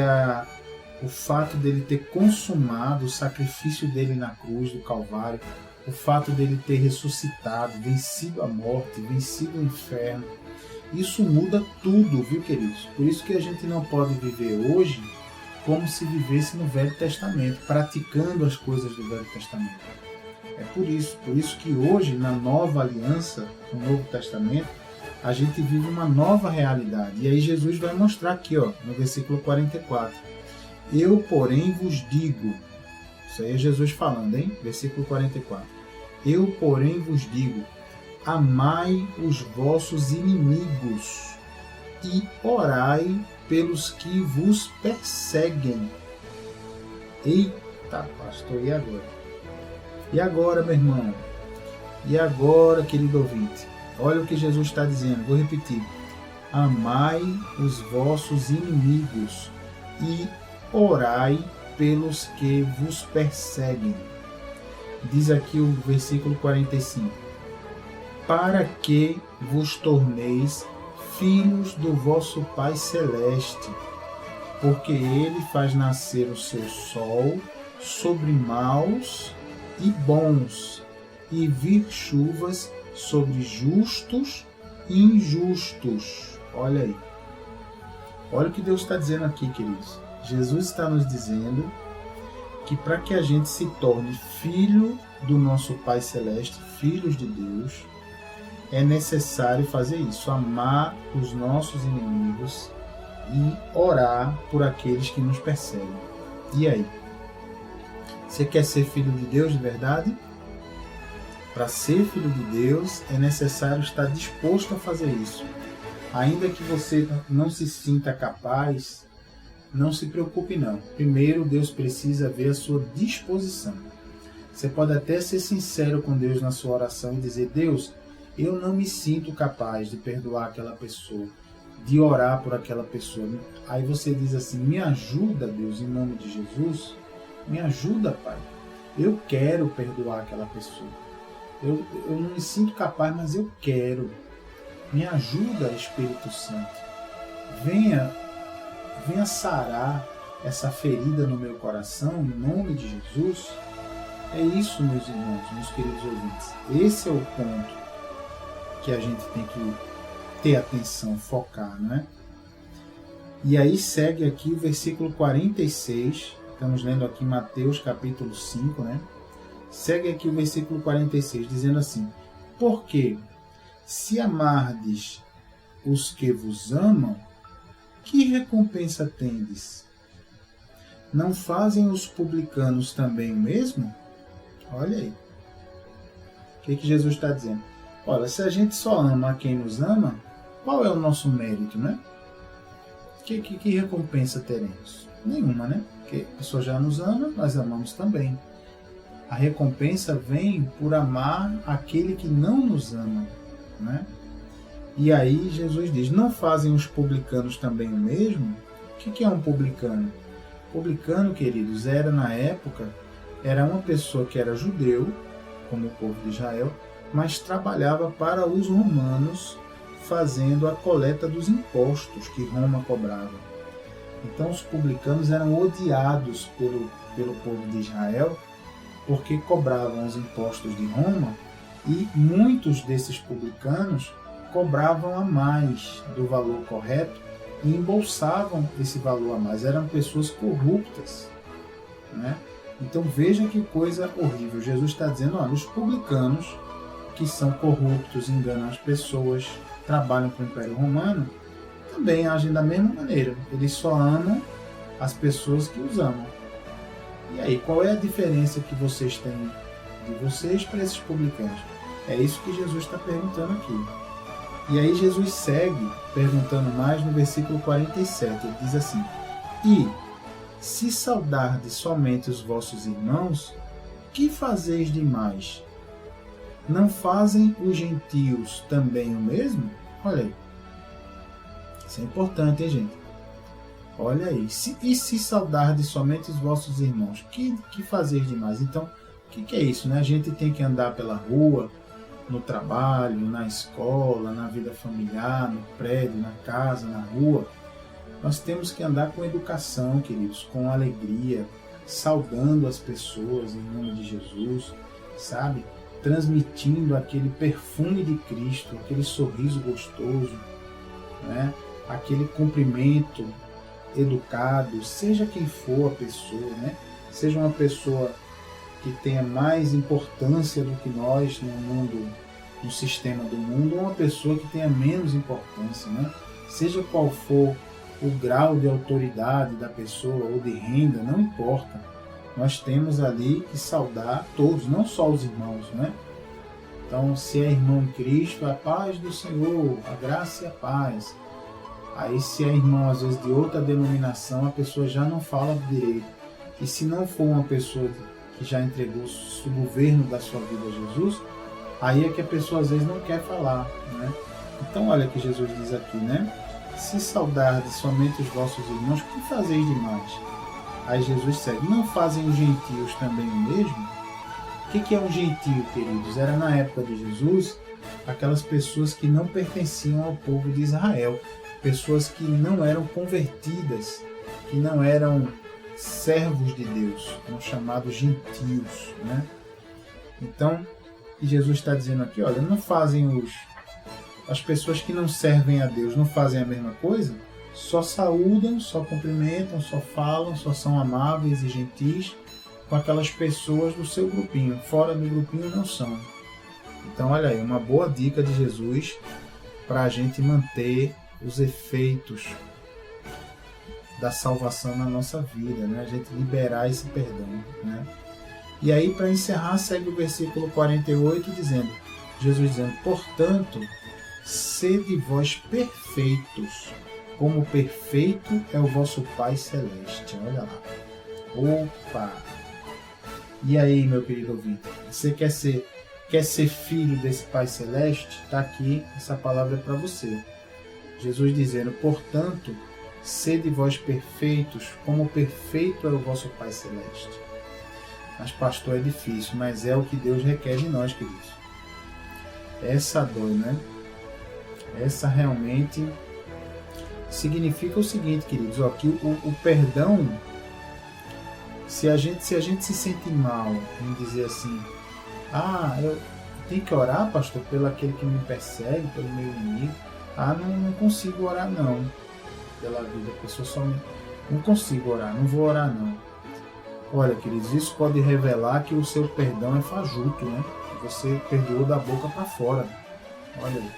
B: o fato dele ter consumado o sacrifício dele na cruz do Calvário, o fato dele ter ressuscitado, vencido a morte, vencido o inferno, isso muda tudo, viu, queridos? Por isso que a gente não pode viver hoje como se vivesse no Velho Testamento, praticando as coisas do Velho Testamento. É por isso que hoje, na nova aliança, no Novo Testamento, a gente vive uma nova realidade. E aí Jesus vai mostrar aqui, no versículo 44. Eu, porém, vos digo, isso aí é Jesus falando, hein? Versículo 44. Eu, porém, vos digo, amai os vossos inimigos e orai pelos que vos perseguem. Eita, pastor, e agora? E agora, meu irmão? E agora, querido ouvinte? Olha o que Jesus está dizendo, vou repetir. Amai os vossos inimigos e orai pelos que vos perseguem. Diz aqui o versículo 45. Para que vos torneis filhos do vosso Pai Celeste, porque Ele faz nascer o seu sol sobre maus e bons, e vir chuvas sobre justos e injustos. Olha aí. Olha o que Deus está dizendo aqui, queridos. Jesus está nos dizendo que para que a gente se torne filho do nosso Pai Celeste, filhos de Deus, é necessário fazer isso, amar os nossos inimigos e orar por aqueles que nos perseguem. E aí? Você quer ser filho de Deus de verdade? Para ser filho de Deus é necessário estar disposto a fazer isso. Ainda que você não se sinta capaz, não se preocupe não. Primeiro, Deus precisa ver a sua disposição. Você pode até ser sincero com Deus na sua oração e dizer: Deus, eu não me sinto capaz de perdoar aquela pessoa, de orar por aquela pessoa. Aí você diz assim: me ajuda, Deus, em nome de Jesus. Me ajuda, Pai. Eu quero perdoar aquela pessoa. Eu não me sinto capaz, mas eu quero. Me ajuda, Espírito Santo. Venha sarar essa ferida no meu coração, em nome de Jesus. É isso, meus irmãos, meus queridos ouvintes. Esse é o ponto que a gente tem que ter atenção, focar, né? E aí segue aqui o versículo 46. Estamos lendo aqui Mateus capítulo 5, né? Segue aqui o versículo 46, dizendo assim: porque se amardes os que vos amam, que recompensa tendes? Não fazem os publicanos também o mesmo? Olha aí. O que Jesus está dizendo? Olha, se a gente só ama quem nos ama, qual é o nosso mérito, né? Que recompensa teremos? Nenhuma, né? Porque a pessoa já nos ama, nós amamos também. A recompensa vem por amar aquele que não nos ama, né? E aí Jesus diz: não fazem os publicanos também o mesmo? O que é um publicano? Publicano, queridos, na época, era uma pessoa que era judeu, como o povo de Israel, mas trabalhava para os romanos, fazendo a coleta dos impostos que Roma cobrava. Então os publicanos eram odiados pelo povo de Israel, porque cobravam os impostos de Roma, e muitos desses publicanos cobravam a mais do valor correto e embolsavam esse valor a mais. Eram pessoas corruptas, né? Então veja que coisa horrível. Jesus está dizendo: olha, os publicanos, que são corruptos, enganam as pessoas, trabalham para o Império Romano, também agem da mesma maneira. Eles só amam as pessoas que os amam. E aí, qual é a diferença que vocês têm de vocês para esses publicanos? É isso que Jesus está perguntando aqui. E aí Jesus segue perguntando mais no versículo 47. Ele diz assim: e se saudardes somente os vossos irmãos, que fazeis demais? Não fazem os gentios também o mesmo? Olha aí. Isso é importante, hein, gente? Olha aí. E se saudardes somente os vossos irmãos, que fazeis demais? Então, o que é isso, né? A gente tem que andar pela rua, no trabalho, na escola, na vida familiar, no prédio, na casa, na rua. Nós temos que andar com educação, queridos, com alegria, saudando as pessoas em nome de Jesus, sabe? Transmitindo aquele perfume de Cristo, aquele sorriso gostoso, né? Aquele cumprimento educado, seja quem for a pessoa, né? Seja uma pessoa que tenha mais importância do que nós no mundo, no sistema do mundo, ou uma pessoa que tenha menos importância, né? Seja qual for o grau de autoridade da pessoa ou de renda, não importa. Nós temos ali que saudar todos, não só os irmãos, né? Então, se é irmão em Cristo, a paz do Senhor, a graça e a paz. Aí, se é irmão, às vezes, de outra denominação, a pessoa já não fala direito. E se não for uma pessoa que já entregou o governo da sua vida a Jesus, aí é que a pessoa, às vezes, não quer falar, né? Então, olha o que Jesus diz aqui, né? Se saudardes somente os vossos irmãos, que fazeis demais? Aí Jesus segue: não fazem os gentios também o mesmo? O que é um gentio, queridos? Era na época de Jesus aquelas pessoas que não pertenciam ao povo de Israel, pessoas que não eram convertidas, que não eram servos de Deus, eram chamados gentios, né? Então, Jesus está dizendo aqui: olha, não fazem as pessoas que não servem a Deus, não fazem a mesma coisa? Só saúdam, só cumprimentam, só falam, só são amáveis e gentis com aquelas pessoas do seu grupinho. Fora do grupinho não são. Então, olha aí, uma boa dica de Jesus para a gente manter os efeitos da salvação na nossa vida, né? A gente liberar esse perdão, né? E aí, para encerrar, segue o versículo 48 dizendo, Jesus dizendo, portanto, sede vós perfeitos, como perfeito é o vosso Pai Celeste. Olha lá. Opa! E aí, meu querido ouvinte, você quer ser filho desse Pai Celeste? Está aqui, essa palavra é para você. Jesus dizendo, portanto, sede vós perfeitos, como perfeito é o vosso Pai Celeste. Mas, pastor, é difícil, mas é o que Deus requer de nós, queridos. Essa dor, né? Essa realmente significa o seguinte, queridos, ó, que o perdão, se a gente se sente mal em dizer assim, eu tenho que orar, pastor, pelo aquele que me persegue, pelo meu inimigo. Não consigo orar não, pela vida, a pessoa só não consigo orar, não vou orar não. Olha, queridos, isso pode revelar que o seu perdão é fajuto, né? Você perdoou da boca para fora. Olha aí.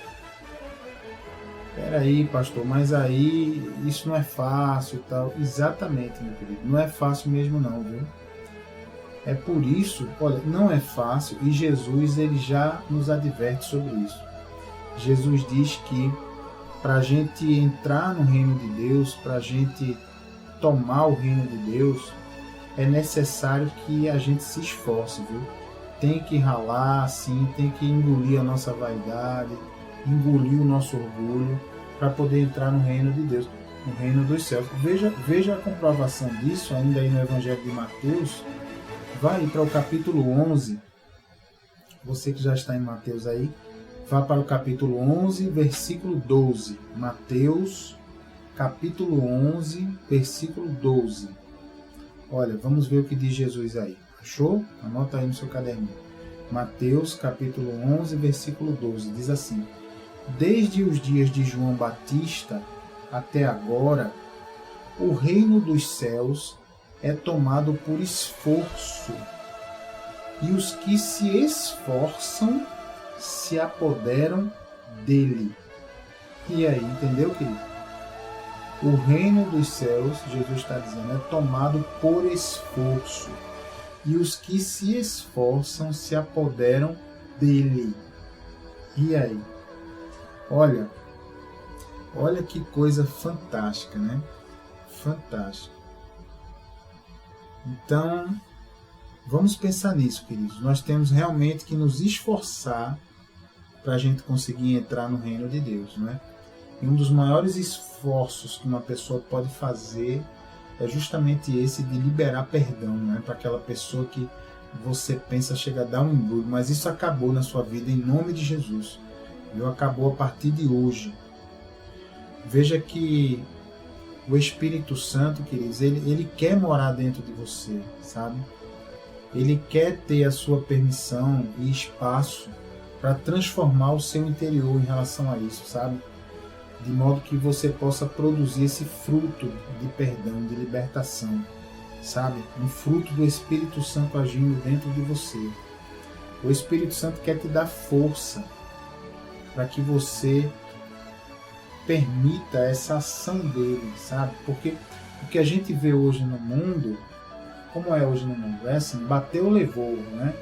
B: Peraí, pastor, mas aí isso não é fácil e tal. Exatamente, meu querido, não é fácil mesmo não, viu? É por isso, olha, não é fácil e Jesus ele já nos adverte sobre isso. Jesus diz que para a gente entrar no reino de Deus, para a gente tomar o reino de Deus, é necessário que a gente se esforce, viu? Tem que ralar, sim, tem que engolir a nossa vaidade, engolir o nosso orgulho, para poder entrar no reino de Deus, no reino dos céus. Veja a comprovação disso ainda aí no Evangelho de Mateus. Vai para o capítulo 11, você que já está em Mateus aí, vá para o capítulo 11, versículo 12. Mateus, capítulo 11, versículo 12. Olha, vamos ver o que diz Jesus aí. Achou? Anota aí no seu caderninho. Mateus, capítulo 11, versículo 12. Diz assim, desde os dias de João Batista até agora, o reino dos céus é tomado por esforço, e os que se esforçam se apoderam dele. E aí, entendeu, querido? O reino dos céus, Jesus está dizendo, é tomado por esforço, e os que se esforçam se apoderam dele. E aí? Olha que coisa fantástica, né? Fantástica. Então, vamos pensar nisso, queridos. Nós temos realmente que nos esforçar para a gente conseguir entrar no reino de Deus, né? E um dos maiores esforços que uma pessoa pode fazer é justamente esse de liberar perdão, né? Para aquela pessoa que você pensa chega a dar um embrulho, mas isso acabou na sua vida em nome de Jesus. E acabou a partir de hoje. Veja que o Espírito Santo, queridos, ele quer morar dentro de você, sabe? Ele quer ter a sua permissão e espaço para transformar o seu interior em relação a isso, sabe? De modo que você possa produzir esse fruto de perdão, de libertação, sabe? Um fruto do Espírito Santo agindo dentro de você. O Espírito Santo quer te dar força para que você permita essa ação dele, sabe? Porque o que a gente vê hoje no mundo, como é hoje no mundo? É assim, bateu, levou, né?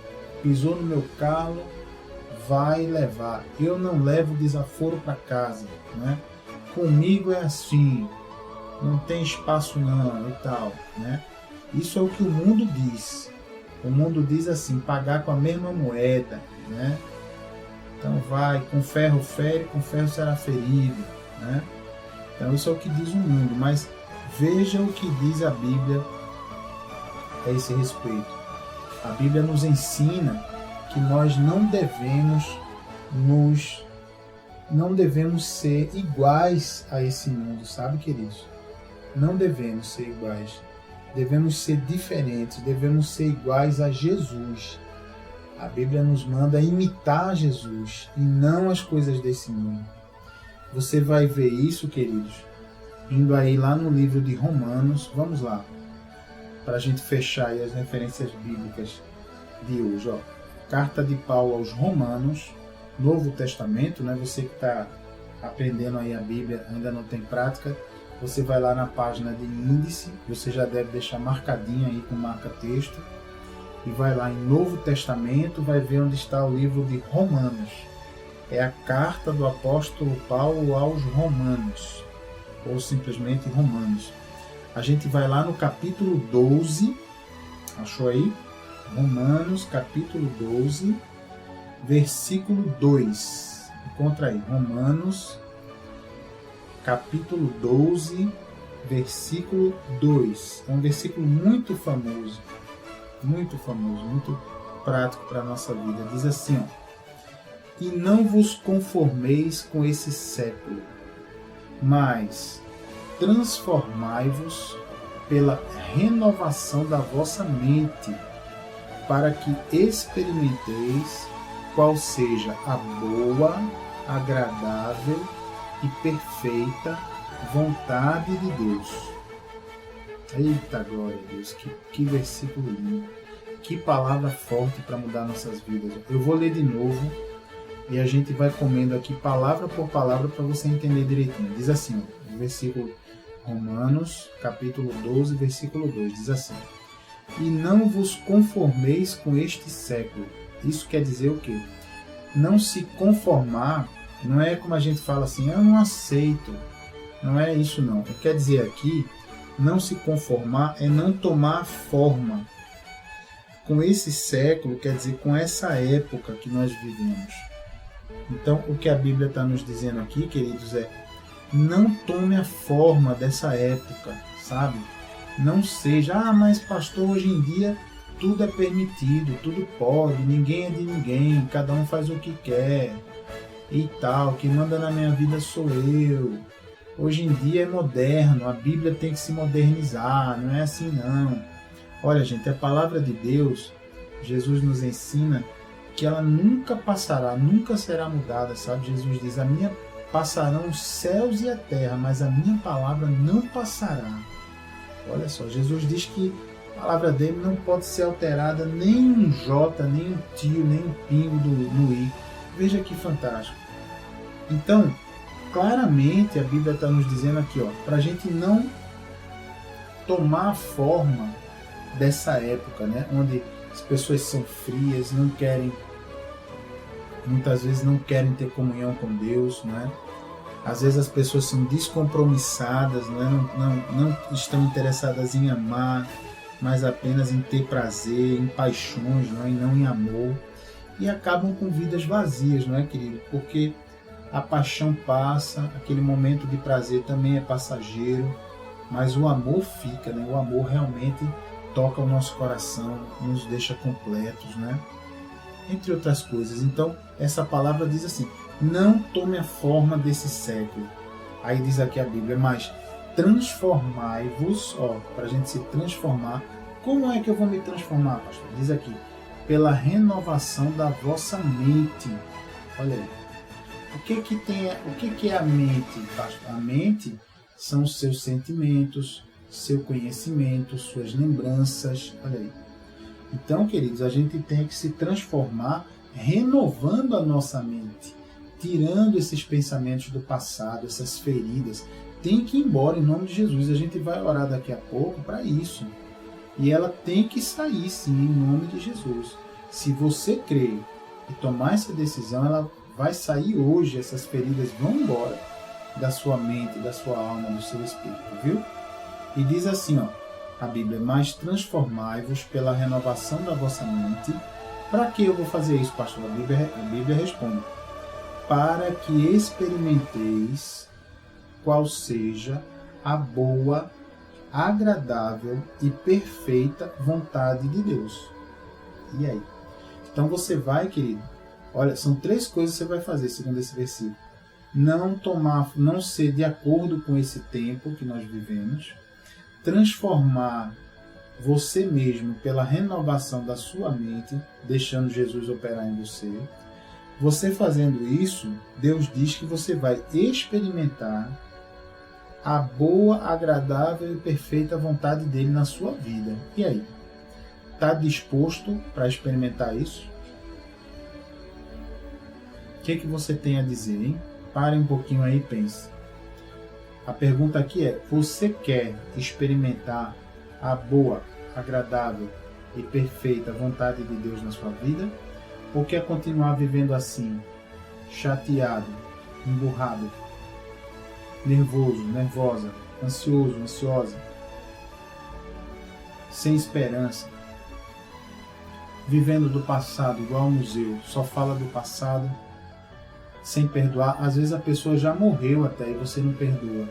B: Pisou no meu calo, vai levar. Eu não levo desaforo para casa, né? Comigo é assim, não tem espaço não e tal, né? Isso é o que o mundo diz. O mundo diz assim, pagar com a mesma moeda, né? Então vai, com ferro fere, com ferro será ferido, né? Então isso é o que diz o mundo, mas veja o que diz a Bíblia a esse respeito. A Bíblia nos ensina que nós não devemos ser iguais a esse mundo, sabe, queridos? Não devemos ser iguais. Devemos ser diferentes, devemos ser iguais a Jesus. A Bíblia nos manda imitar Jesus e não as coisas desse mundo. Você vai ver isso, queridos, indo aí lá no livro de Romanos. Vamos lá. para a gente fechar aí as referências bíblicas de hoje. Ó. Carta de Paulo aos Romanos, Novo Testamento, né? Você que está aprendendo aí a Bíblia, ainda não tem prática, você vai lá na página de índice, você já deve deixar marcadinho aí com marca-texto, e vai lá em Novo Testamento, vai ver onde está o livro de Romanos. É a carta do apóstolo Paulo aos Romanos, ou simplesmente Romanos. A gente vai lá no capítulo 12, achou aí? Romanos, capítulo 12, versículo 2. Encontra aí, Romanos, capítulo 12, versículo 2. É um versículo muito famoso, muito prático para a nossa vida. Diz assim, ó: E não vos conformeis com esse século, mas transformai-vos pela renovação da vossa mente, para que experimenteis qual seja a boa, agradável e perfeita vontade de Deus. Eita glória a Deus, que versículo lindo, que palavra forte para mudar nossas vidas. Eu vou ler de novo e a gente vai comendo aqui palavra por palavra para você entender direitinho. Diz assim, ó, o versículo Romanos, capítulo 12, versículo 2, diz assim: E não vos conformeis com este século. Isso quer dizer o quê? Não se conformar não é como a gente fala assim, eu não aceito. Não é isso não. Quer dizer aqui, não se conformar é não tomar forma com esse século, quer dizer, com essa época que nós vivemos. Então, o que a Bíblia está nos dizendo aqui, queridos, é não tome a forma dessa época, sabe? Não seja, mas pastor, hoje em dia tudo é permitido, tudo pode, ninguém é de ninguém, cada um faz o que quer e tal, quem manda na minha vida sou eu. Hoje em dia é moderno, a Bíblia tem que se modernizar, não é assim não. Olha, gente, a palavra de Deus, Jesus nos ensina que ela nunca passará, nunca será mudada, sabe? Jesus diz, passarão os céus e a terra, mas a minha palavra não passará. Olha só, Jesus diz que a palavra dele não pode ser alterada, nem um J, nem um tio, nem um pingo no I. Veja que fantástico. Então, claramente a Bíblia está nos dizendo aqui, para a gente não tomar a forma dessa época, né? Onde as pessoas são frias, muitas vezes não querem ter comunhão com Deus, né? Às vezes as pessoas são descompromissadas, né? não estão interessadas em amar, mas apenas em ter prazer, em paixões, não é? E não em amor. E acabam com vidas vazias, não é, querido? Porque a paixão passa, aquele momento de prazer também é passageiro, mas o amor fica, né? O amor realmente toca o nosso coração, nos deixa completos, né? Entre outras coisas. Então, essa palavra diz assim, não tome a forma desse século. Aí diz aqui a Bíblia, mas transformai-vos, para a gente se transformar. Como é que eu vou me transformar, pastor? Diz aqui, pela renovação da vossa mente. Olha aí. O que é a mente, pastor? A mente são os seus sentimentos, seu conhecimento, suas lembranças. Olha aí. Então, queridos, a gente tem que se transformar renovando a nossa mente, tirando esses pensamentos do passado, essas feridas. Tem que ir embora em nome de Jesus. A gente vai orar daqui a pouco para isso. E ela tem que sair, sim, em nome de Jesus. Se você crer e tomar essa decisão, ela vai sair hoje. Essas feridas vão embora da sua mente, da sua alma, do seu espírito, viu? E diz assim, a Bíblia, mas transformai-vos pela renovação da vossa mente. Para que eu vou fazer isso, pastor? A Bíblia responde, para que experimenteis qual seja a boa, agradável e perfeita vontade de Deus. E aí? Então você vai, querido, olha, são 3 coisas que você vai fazer segundo esse versículo. Não ser de acordo com esse tempo que nós vivemos, transformar você mesmo pela renovação da sua mente, deixando Jesus operar em você. Você fazendo isso, Deus diz que você vai experimentar a boa, agradável e perfeita vontade dele na sua vida. E aí? Está disposto para experimentar isso? O que você tem a dizer, hein? Pare um pouquinho aí e pense. A pergunta aqui é: você quer experimentar a boa, agradável e perfeita vontade de Deus na sua vida? Ou quer continuar vivendo assim, chateado, emburrado, nervoso, nervosa, ansioso, ansiosa, sem esperança, vivendo do passado igual ao museu, só fala do passado, sem perdoar? Às vezes a pessoa já morreu até e você não perdoa.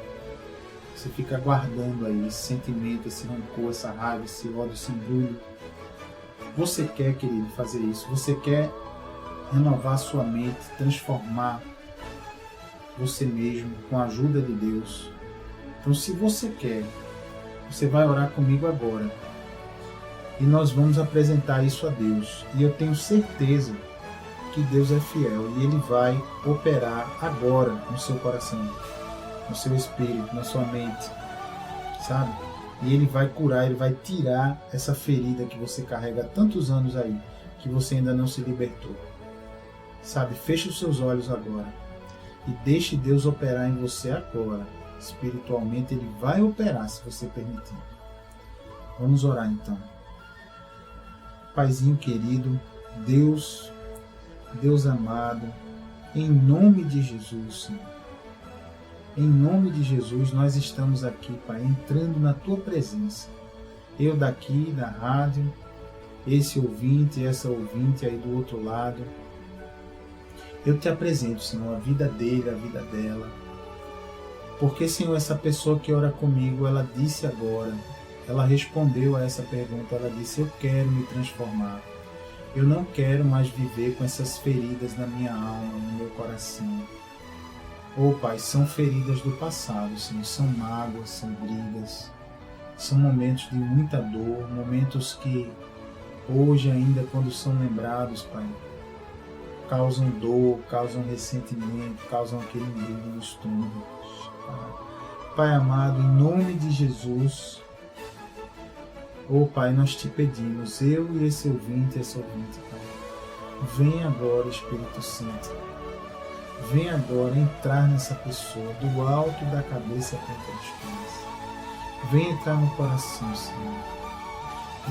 B: Você fica guardando aí esse sentimento, esse rancor, essa raiva, esse ódio, esse embrulho. Você quer, querido, fazer isso? Você quer renovar sua mente, transformar você mesmo com a ajuda de Deus? Então, se você quer, você vai orar comigo agora. E nós vamos apresentar isso a Deus. E eu tenho certeza que Deus é fiel e Ele vai operar agora no seu coração, no seu espírito, na sua mente, sabe? E Ele vai curar, Ele vai tirar essa ferida que você carrega há tantos anos aí, que você ainda não se libertou. Sabe? Feche os seus olhos agora e deixe Deus operar em você agora. Espiritualmente Ele vai operar se você permitir. Vamos orar então. Paizinho querido, Deus amado, em nome de Jesus, Senhor. Em nome de Jesus, nós estamos aqui, Pai, entrando na Tua presença. Eu daqui da rádio, esse ouvinte, essa ouvinte aí do outro lado. Eu te apresento, Senhor, a vida dele, a vida dela. Porque, Senhor, essa pessoa que ora comigo, ela disse agora, ela respondeu a essa pergunta, ela disse: eu quero me transformar. Eu não quero mais viver com essas feridas na minha alma, no meu coração. Oh, Pai, são feridas do passado, Senhor, são mágoas, são brigas, são momentos de muita dor, momentos que hoje ainda, quando são lembrados, Pai, causam dor, causam ressentimento, causam aquele embrulho no estômago. Pai amado, em nome de Jesus, oh Pai, nós te pedimos, eu e esse ouvinte, essa ouvinte, Pai, vem agora, Espírito Santo, vem agora entrar nessa pessoa, do alto da cabeça até os pés. Vem entrar no coração, Senhor.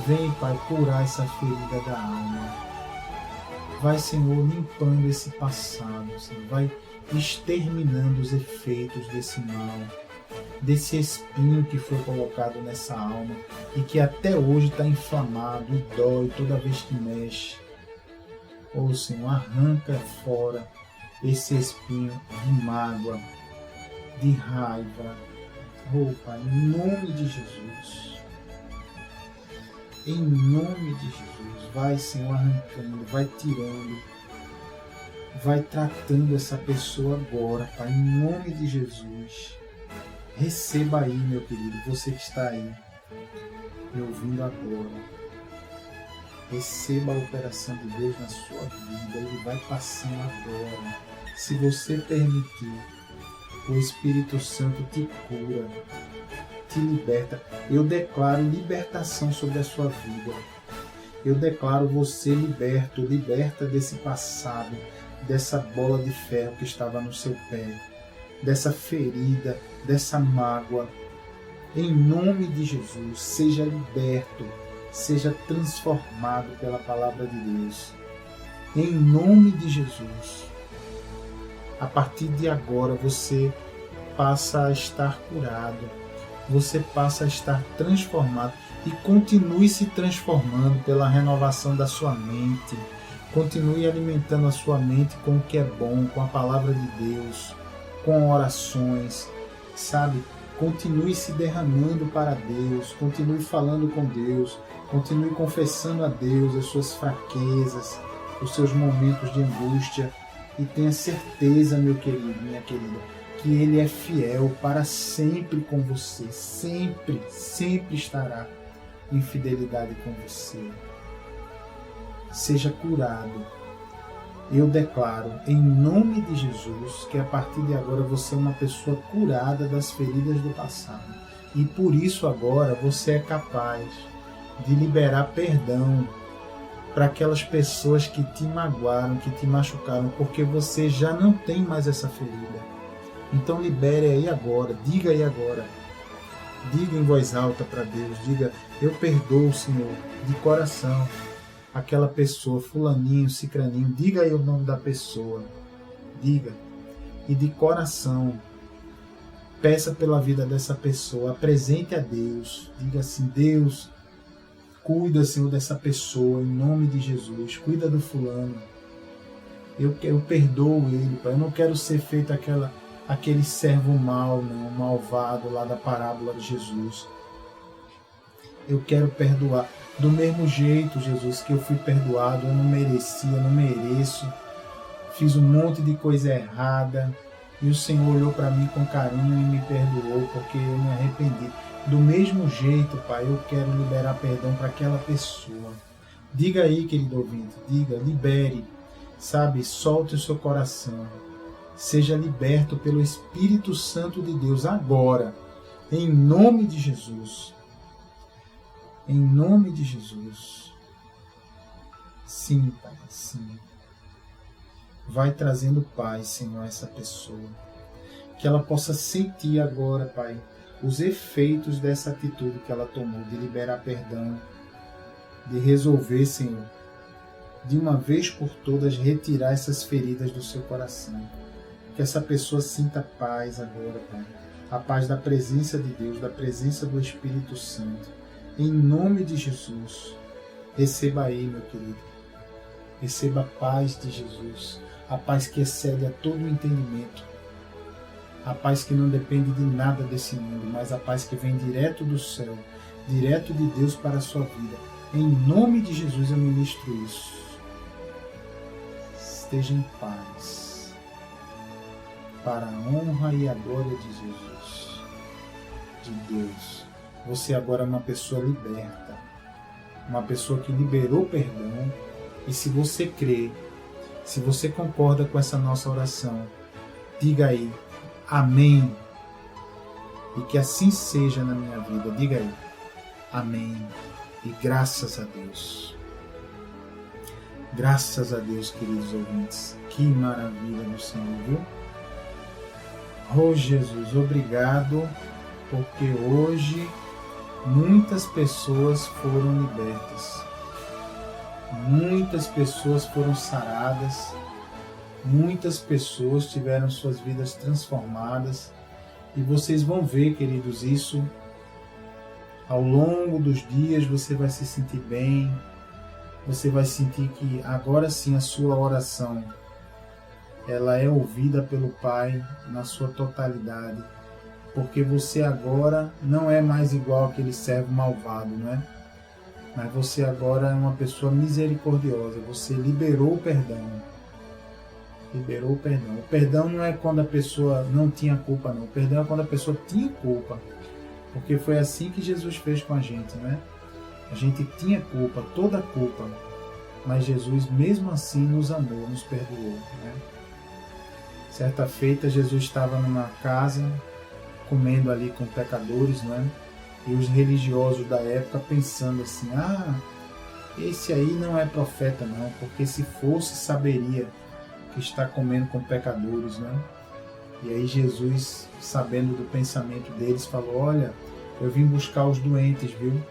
B: Vem, Pai, curar essa ferida da alma. Vai, Senhor, limpando esse passado, Senhor. Vai exterminando os efeitos desse mal, desse espinho que foi colocado nessa alma e que até hoje está inflamado e dói toda vez que mexe. Oh, Senhor, arranca fora esse espinho de mágoa, de raiva. Oh, Pai, em nome de Jesus. Em nome de Jesus. Vai, Senhor, arrancando, vai tirando, vai tratando essa pessoa agora, Pai, em nome de Jesus. Receba aí, meu querido, você que está aí me ouvindo agora. Receba a operação de Deus na sua vida. Ele vai passando agora. Se você permitir, o Espírito Santo te cura, te liberta. Eu declaro libertação sobre a sua vida. Eu declaro você liberto, liberta desse passado, dessa bola de ferro que estava no seu pé, dessa ferida, dessa mágoa. Em nome de Jesus, seja liberto, seja transformado pela palavra de Deus. Em nome de Jesus. A partir de agora você passa a estar curado, você passa a estar transformado e continue se transformando pela renovação da sua mente. Continue alimentando a sua mente com o que é bom, com a palavra de Deus, com orações, sabe? Continue se derramando para Deus, continue falando com Deus, continue confessando a Deus as suas fraquezas, os seus momentos de angústia e tenha certeza, meu querido, minha querida, que Ele é fiel para sempre com você, sempre, sempre estará em fidelidade com você. Seja curado, eu declaro, em nome de Jesus, que a partir de agora você é uma pessoa curada das feridas do passado. E por isso agora você é capaz de liberar perdão para aquelas pessoas que te magoaram, que te machucaram, porque você já não tem mais essa ferida. Então libere aí agora, diga aí agora. Diga em voz alta para Deus, diga, eu perdoo, Senhor, de coração, aquela pessoa, fulaninho, cicraninho, diga aí o nome da pessoa, diga, e de coração, peça pela vida dessa pessoa, apresente a Deus, diga assim, Deus, cuida, Senhor, dessa pessoa, em nome de Jesus, cuida do fulano, eu perdoo ele, Pai, eu não quero ser feito aquele servo mau, não, malvado lá da parábola de Jesus. Eu quero perdoar. Do mesmo jeito, Jesus, que eu fui perdoado, eu não merecia, eu não mereço. Fiz um monte de coisa errada. E o Senhor olhou para mim com carinho e me perdoou, porque eu me arrependi. Do mesmo jeito, Pai, eu quero liberar perdão para aquela pessoa. Diga aí, querido ouvinte, diga, libere, sabe, solte o seu coração. Seja liberto pelo Espírito Santo de Deus agora, em nome de Jesus. Em nome de Jesus. Sim, Pai, sim. Vai trazendo paz, Senhor, a essa pessoa. Que ela possa sentir agora, Pai, os efeitos dessa atitude que ela tomou, de liberar perdão, de resolver, Senhor, de uma vez por todas, retirar essas feridas do seu coração. Que essa pessoa sinta paz agora, Pai. A paz da presença de Deus, da presença do Espírito Santo. Em nome de Jesus, receba aí, meu querido. Receba a paz de Jesus. A paz que excede a todo o entendimento. A paz que não depende de nada desse mundo, mas a paz que vem direto do céu, direto de Deus para a sua vida. Em nome de Jesus eu ministro isso. Esteja em paz. Para a honra e a glória de Jesus, de Deus. Você agora é uma pessoa liberta, uma pessoa que liberou perdão, e se você crê, se você concorda com essa nossa oração, diga aí, amém, e que assim seja na minha vida, diga aí, amém, e graças a Deus. Graças a Deus, queridos ouvintes, que maravilha no Senhor, viu? Oh Jesus, obrigado, porque hoje muitas pessoas foram libertas, muitas pessoas foram saradas, muitas pessoas tiveram suas vidas transformadas, e vocês vão ver, queridos, isso ao longo dos dias. Você vai se sentir bem, você vai sentir que agora sim a sua oração ela é ouvida pelo Pai na sua totalidade, porque você agora não é mais igual aquele servo malvado, não é? Mas você agora é uma pessoa misericordiosa, você liberou o perdão. Liberou o perdão. O perdão não é quando a pessoa não tinha culpa, não. O perdão é quando a pessoa tinha culpa, porque foi assim que Jesus fez com a gente, não é? A gente tinha culpa, toda a culpa, mas Jesus mesmo assim nos amou, nos perdoou, né? Certa feita, Jesus estava numa casa, comendo ali com pecadores, não é? E os religiosos da época pensando assim, esse aí não é profeta não, porque se fosse saberia que está comendo com pecadores, não é? E aí Jesus, sabendo do pensamento deles, falou, olha, eu vim buscar os doentes, viu?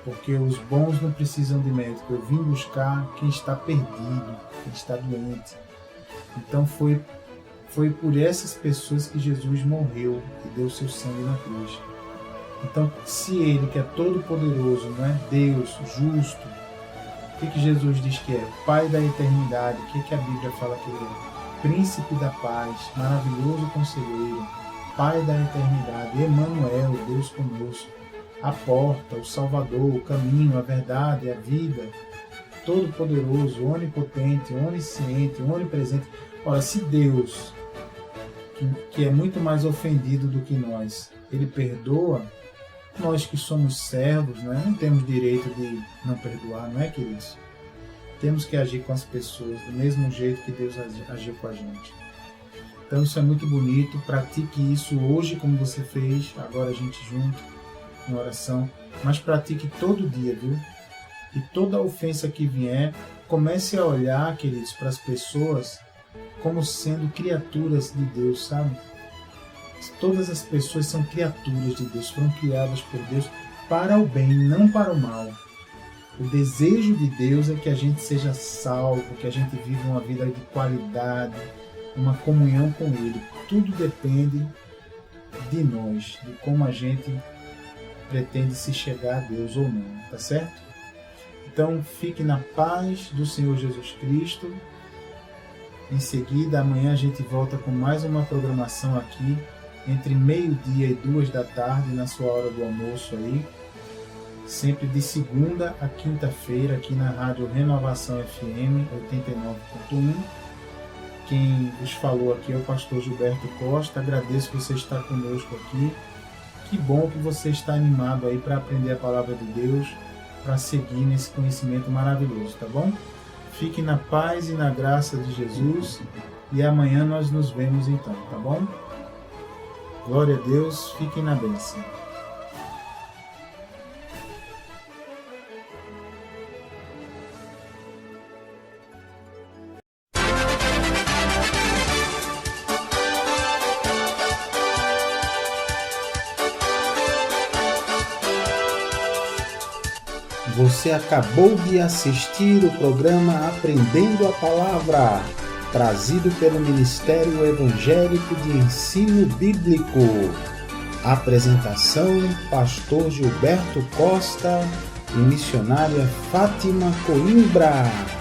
B: Porque os bons não precisam de médico, eu vim buscar quem está perdido, quem está doente. Então foi por essas pessoas que Jesus morreu e deu seu sangue na cruz. Então, se Ele, que é todo poderoso, não é? Deus, justo, o que Jesus diz que é? Pai da eternidade, o que a Bíblia fala que Ele é? Príncipe da paz, maravilhoso conselheiro, Pai da eternidade, Emmanuel, Deus conosco, a porta, o Salvador, o caminho, a verdade, a vida, todo poderoso, onipotente, onisciente, onipresente. Ora, se Deus, que é muito mais ofendido do que nós, Ele perdoa, nós que somos servos, não temos direito de não perdoar, não é, queridos? temos que agir com as pessoas do mesmo jeito que Deus agiu com a gente. Então isso é muito bonito. Pratique isso hoje como você fez, agora a gente junto, em oração. Mas pratique todo dia, viu? E toda ofensa que vier, comece a olhar, queridos, para as pessoas como sendo criaturas de Deus, sabe? Todas as pessoas são criaturas de Deus, foram criadas por Deus para o bem, não para o mal. O desejo de Deus é que a gente seja salvo, que a gente viva uma vida de qualidade, uma comunhão com Ele. Tudo depende de nós, de como a gente pretende se chegar a Deus ou não, tá certo? Então fique na paz do Senhor Jesus Cristo. Em seguida, amanhã a gente volta com mais uma programação aqui, entre 12:00 e 14h, na sua hora do almoço aí. Sempre de segunda a quinta-feira, aqui na Rádio Renovação FM 89.1. Quem vos falou aqui é o pastor Gilberto Costa. Agradeço você estar conosco aqui. Que bom que você está animado aí para aprender a palavra de Deus, para seguir nesse conhecimento maravilhoso, tá bom? Fique na paz e na graça de Jesus e amanhã nós nos vemos então, tá bom? Glória a Deus, fiquem na bênção.
A: Você acabou de assistir o programa Aprendendo a Palavra, trazido pelo Ministério Evangélico de Ensino Bíblico. Apresentação: Pastor Gilberto Costa e missionária Fátima Coimbra.